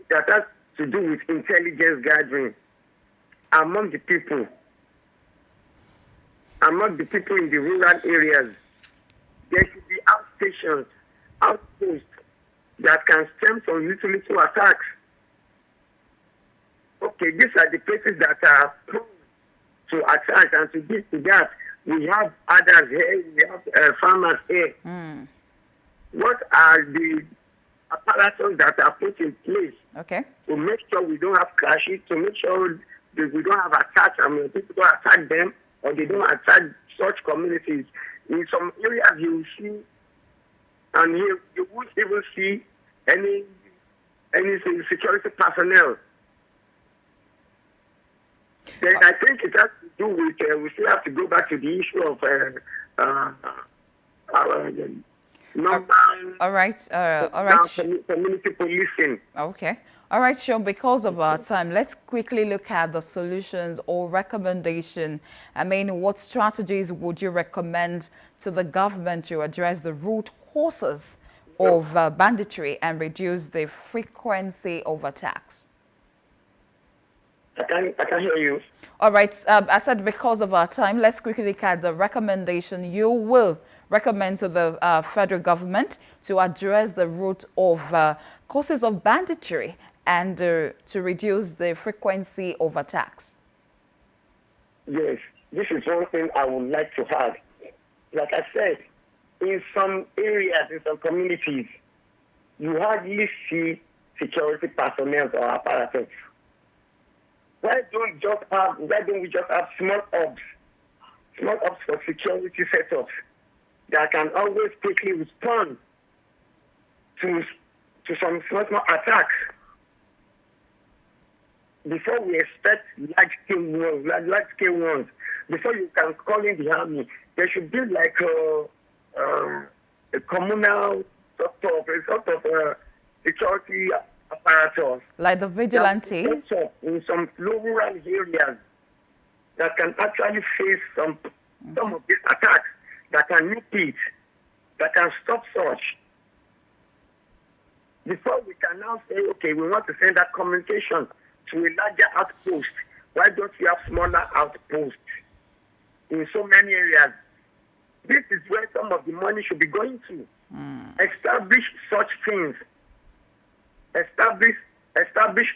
that has to do with intelligence gathering among the people in the rural areas. There should be outstations, outposts that can stem from little attacks. Okay, these are the places that are prone to attack, and to this, to that, we have others here, we have farmers here. What are the apparatus that are put in place to make sure we don't have clashes, to make sure that we don't have attacks, people don't attack them, or they don't attack such communities? In some areas you will see, and you won't even see any security personnel. Then I think it has to do with, we still have to go back to the issue of community policing. Okay. All right, Sean, because of our time, let's quickly look at the solutions or recommendation. I mean, what strategies would you recommend to the government to address the root causes of banditry and reduce the frequency of attacks? I can hear you. All right. I said because of our time, let's quickly look at the recommendation you will recommend to the federal government to address the root of causes of banditry and to reduce the frequency of attacks. Yes, this is one thing I would like to add. Like I said, in some areas, in some communities, you hardly see security personnel or apparatus. Why don't we just have small hubs for security setups that can always quickly respond to some small attacks before we expect large-scale ones. Before you can call in the army, there should be like a communal sort of security apparatus. Like the vigilantes? In some rural areas that can actually face some of these attacks, that can repeat, that can stop such. Before we can now say, okay, we want to send that communication to a larger outpost. Why don't we have smaller outposts in so many areas? This is where some of the money should be going to. Establish such things. Establish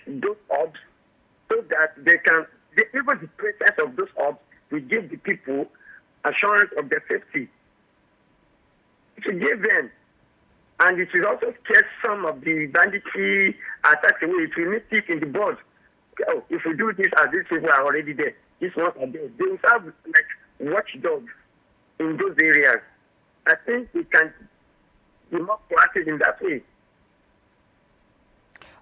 those hubs so that they can, even the presence of those hubs will give the people assurance of their safety. To give them, and it will also scare some of the banditry attacks away. It will nip it in the bud. Oh, if we do this, as these people are already there, these ones are there. They will have like watchdogs in those areas. I think we can be more proactive in that way.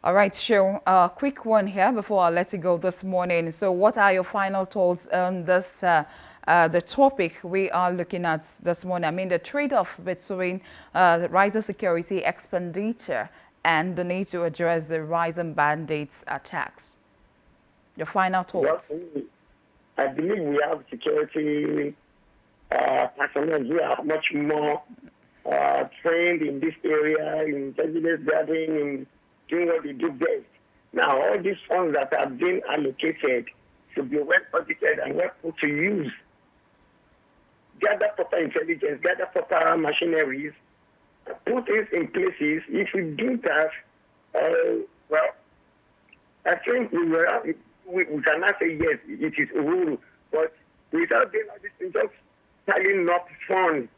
All right, Shehu, a quick one here before I let you go this morning. So what are your final thoughts on this, the topic we are looking at this morning? I mean, the trade-off between rising security expenditure and the need to address the rising bandits attacks. Your final thoughts? Well, I believe we have security personnel who are much more trained in this area, in intelligence gathering, in doing what they do best. Now, all these funds that have been allocated should be well audited and well put to use. Gather proper intelligence, gather proper machineries, put things in places. If we do that, well, I think we cannot say yes, it is Uhuru, but without doing all this, just piling up funds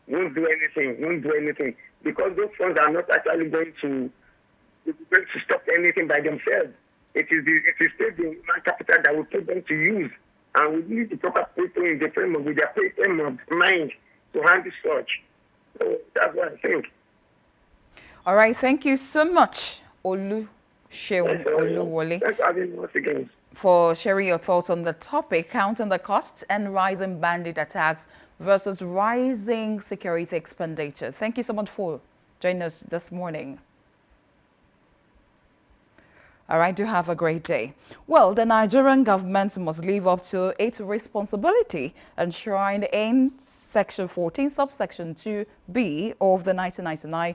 won't do anything, because those funds are not actually going to stop anything by themselves. It is still the human capital that will put them to use, and we need the proper people in the framework with their frame of mind to handle such. So that's what I think. All right, thank you so much, Shehu Oluwole. Thanks for having me once again, for sharing your thoughts on the topic, counting the costs and rising bandit attacks versus rising security expenditure. Thank you so much for joining us this morning. All right, do have a great day. Well, the Nigerian government must live up to its responsibility enshrined in Section 14, subsection 2B of the 1999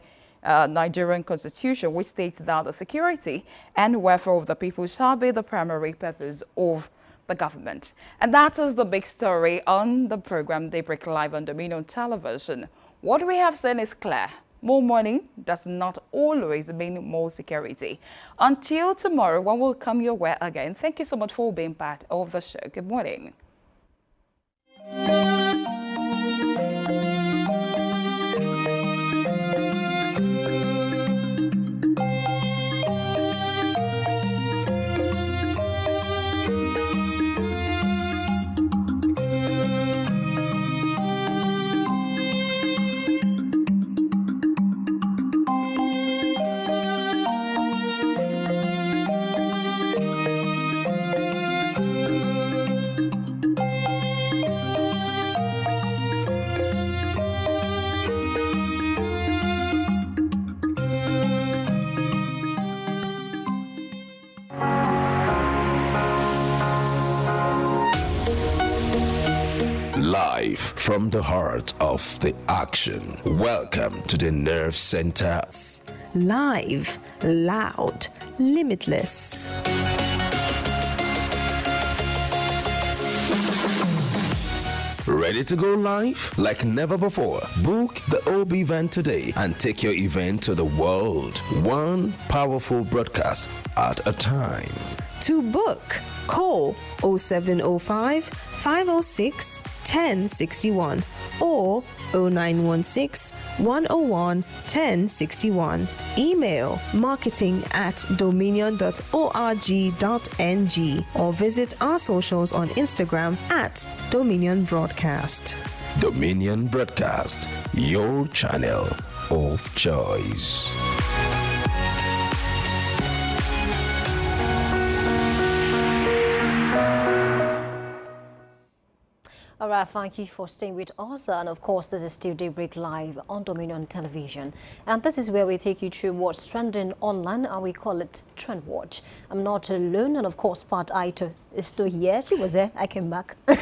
Nigerian Constitution, which states that the security and welfare of the people shall be the primary purpose of the government. And that is the big story on the program Daybreak Live on Dominion Television. What we have seen is clear. More money does not always mean more security. Until tomorrow, when we'll come your way again. Thank you so much for being part of the show. Good morning. Live from the heart of the action. Welcome to the Nerve Center. Live, loud, limitless. Ready to go live like never before? Book the OB event today and take your event to the world. One powerful broadcast at a time. To book, call 0705 506 1061 or 0916 101 1061. Email marketing@dominion.org.ng or visit our socials on Instagram @Dominion Broadcast. Dominion Broadcast, your channel of choice. All right, thank you for staying with us. And of course, this is still Daybreak Live on Dominion Television. And this is where we take you through what's trending online, and we call it Trend Watch. I'm not alone, and of course, Pat Aito is still here. She was there. I came back. All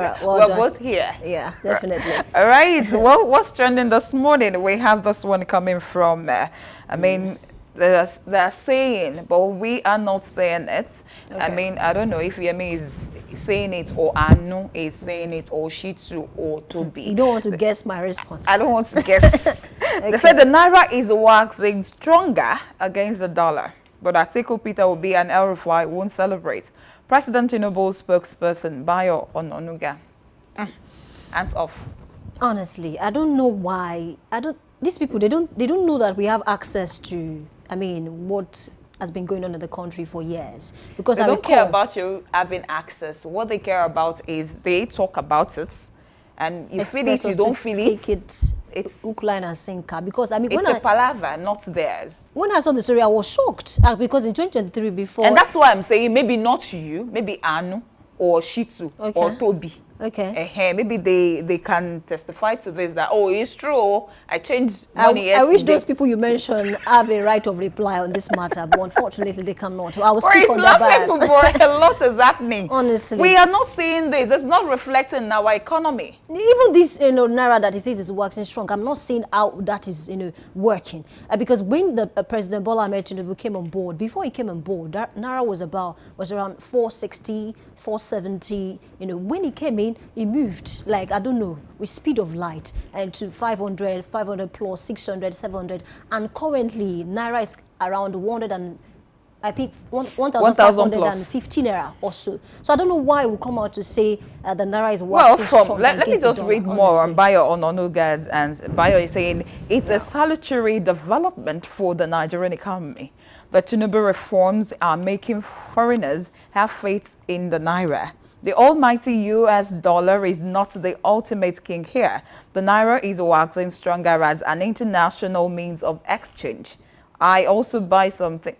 right, well We're done. both here. Yeah, definitely. All right. Well, what's trending this morning? We have this one coming from, they're saying, but we are not saying it. Okay. I mean, I don't know if Yemi is saying it, or Anu is saying it, or Shitsu, or Toby. You don't want to guess my response. I don't want to guess. They said the Naira is waxing stronger against the dollar, but Atiku Peter Obi and El Rufai won't celebrate. President Tinubu's spokesperson, Bayo Ononuga. Hands off. Honestly, I don't know why. These people, they don't know that we have access to, what has been going on in the country for years. Because They I don't care recall, about you having access. What they care about is they talk about it, and you feel it, you don't feel it. Take it, It's hook, line, and sinker. Because it's a palaver, not theirs. when I saw the story, I was shocked because in 2023, before, And that's why I'm saying maybe not you, maybe Anu or Shitsu or Okay. Toby. okay. Maybe they can testify to this, that, oh, it's true, I changed money I wish yesterday. those people you mentioned have a right of reply on this matter, but unfortunately they cannot. I will Or speak it's on their behalf. laughing, but a lot is happening. Honestly. We are not seeing this. It's not reflecting in our economy. Even this, Naira that he says is waxing strong, I'm not seeing how that is, working. Because when the President Bola Ahmed Tinubu came on board, before he came on board, Naira was around 460, 470. When he came in, he moved, like, I don't know, with speed of light, and to 500, 500 plus, 600, 700. And currently, Naira is around 100 and I think 1,515 naira or so. So I don't know why we come out to say the naira is Well, waxing strong let me against the just dollar, read more on honestly. Bayo Ononuga's, and Bayo is saying it's a salutary development for the Nigerian economy. The Tinubu reforms are making foreigners have faith in the Naira. The almighty US dollar is not the ultimate king here. The Naira is waxing stronger as an international means of exchange. I also buy something.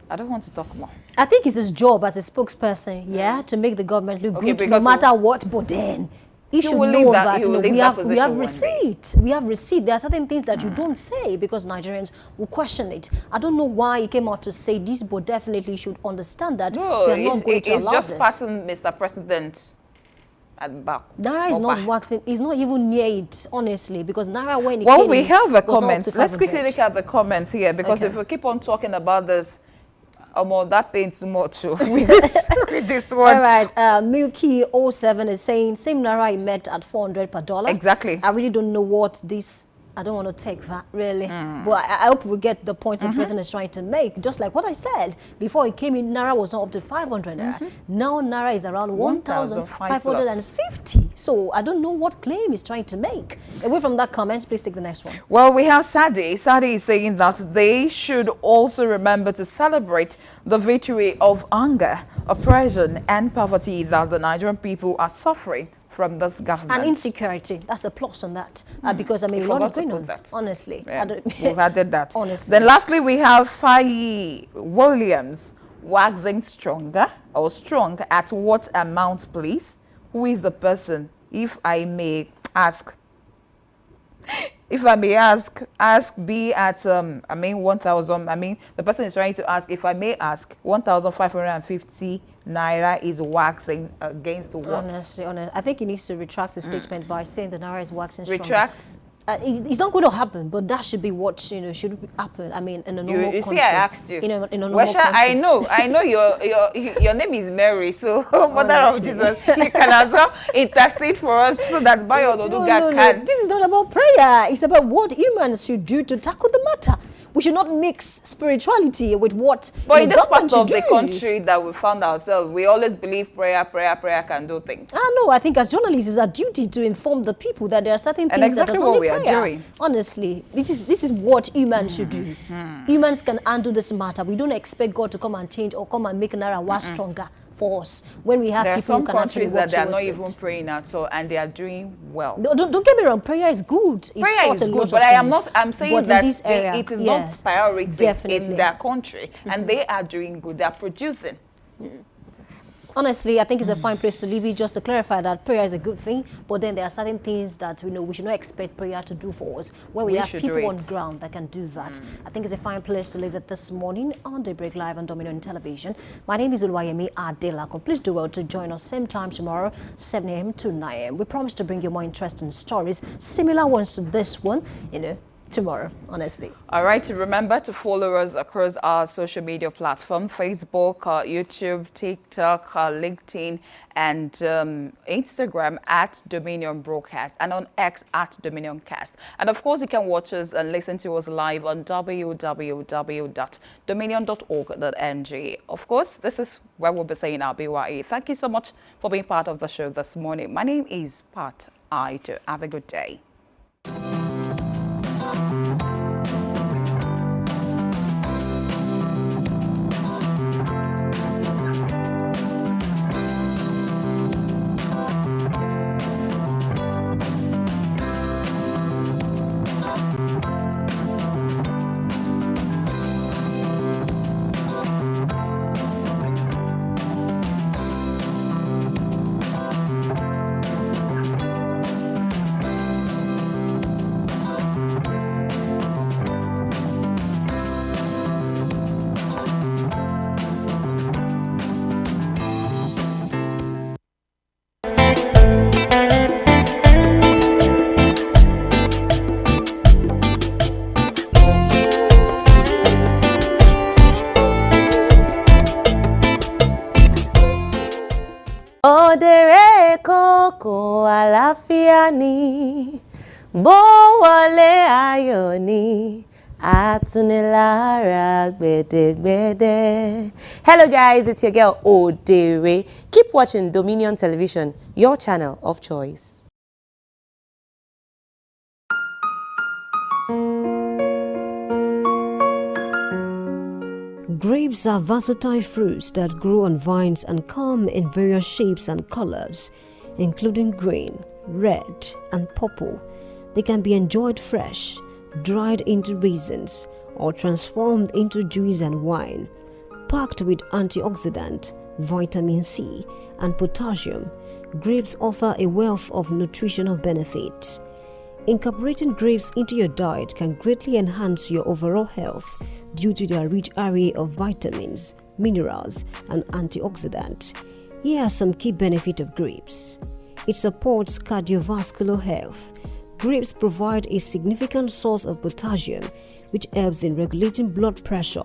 I don't want to talk more. I think it's his job as a spokesperson, yeah, to make the government look Okay, good no because matter what, but then he should will leave know that- that, he will leave we that have position one day. receipt. We have receipt. There are certain things that you don't say because Nigerians will question it. I don't know why he came out to say this, but definitely should understand that No, we are not going to it's allow just this. passing Mr. President at the back. Naira is not Opa. waxing. It's not even near it, honestly, because Naira when it Well, came we in, have the was not up comments. to Let's quickly 500. look at the comments here, because Okay. if we keep on talking about this, that pains too much with this one. All right, Milky 07 is saying same Naira I met at 400 per dollar. Exactly. I really don't know what this. I don't want to take that really, but I hope we get the point the president is trying to make. Just like what I said before, he came in, Naira was not up to 500 naira. Now Naira is around 1,550. So I don't know what claim he's trying to make. Away from that comment, please take the next one. Well, we have Sadi. Sadi is saying that they should also remember to celebrate the victory of hunger, oppression, and poverty that the Nigerian people are suffering from this government. And insecurity, that's a plus on that. Because, I mean, We a lot is forgot to going put on, that. honestly. Yeah, I don't- we've added that. Honestly. Then lastly, we have Faye Williams waxing stronger or strong at what amount, please? Who is the person, if I may ask? If I may ask B at 1,000. The person is trying to ask, if I may ask, 1,550 naira is waxing against what? Honestly, I think he needs to retract his statement by saying the naira is waxing stronger. Retract. It's not going to happen, but that should be what should happen. I mean, in a normal country. You see, I asked you. In a normal country. I know your name is Mary, so Mother of Jesus, you can as well intercede for us so that Bayo Oduga can. No. This is not about prayer. It's about what humans should do to tackle the matter. We should not mix spirituality with what But in this part of the country that we found ourselves, we always believe prayer can do things. No, I think as journalists, it's our duty to inform the people that there are certain things that are only prayer. Honestly, this is what humans should do. Humans can handle this matter. We don't expect God to come and change or come and make Narawa stronger for us when we have people who can actually watch that they are not even praying at all, and they are doing well. Don't get me wrong, prayer is good. Prayer is good, but I'm saying that it is not priority in their country, and they are doing good. They are producing. Honestly, I think it's a fine place to leave it, just to clarify that prayer is a good thing, but then there are certain things that we should not expect prayer to do for us, where we have people on ground that can do that. I think it's a fine place to leave it this morning on Daybreak Live on Dominion Television. My name is Oluwayemi Adelakun. Please do well to join us same time tomorrow, 7 a.m. to 9 a.m. We promise to bring you more interesting stories, similar ones to this one, tomorrow, honestly. All right, remember to follow us across our social media platform, Facebook, YouTube, TikTok, LinkedIn, and Instagram at Dominion Broadcast, and on X at Dominion Cast. And of course, you can watch us and listen to us live on www.dominion.org.ng. Of course, this is where we'll be saying our BYE. Thank you so much for being part of the show this morning. My name is Pat Aito. Have a good day. Odere koko àlàáfíà ni, bó wọlé ayọ̀ ni, atunilára gbẹ̀dẹ̀gbẹ̀dẹ̀. Hello guys, it's your girl Odere. Keep watching Dominion Television, your channel of choice. Grapes are versatile fruits that grow on vines and come in various shapes and colors, including green, red, and purple. They can be enjoyed fresh, dried into raisins, or transformed into juice and wine. Packed with antioxidant, vitamin C, and potassium, grapes offer a wealth of nutritional benefits. Incorporating grapes into your diet can greatly enhance your overall health due to their rich array of vitamins, minerals, and antioxidants. Here are some key benefits of grapes. It supports cardiovascular health. Grapes provide a significant source of potassium, which helps in regulating blood pressure.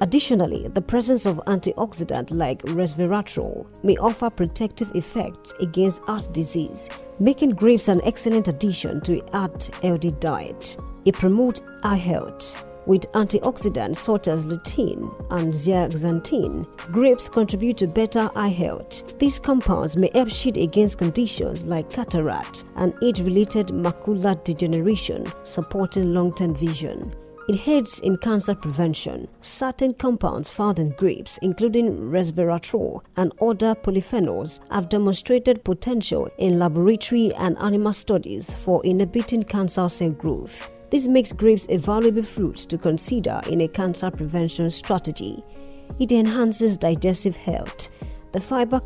Additionally, the presence of antioxidants like resveratrol may offer protective effects against heart disease, making grapes an excellent addition to a heart-healthy diet. It promotes eye health. With antioxidants such as lutein and zeaxanthin, grapes contribute to better eye health. These compounds may help shield against conditions like cataract and age-related macular degeneration, supporting long-term vision. It aids in cancer prevention. Certain compounds found in grapes, including resveratrol and other polyphenols, have demonstrated potential in laboratory and animal studies for inhibiting cancer cell growth. This makes grapes a valuable fruit to consider in a cancer prevention strategy. It enhances digestive health. The fiber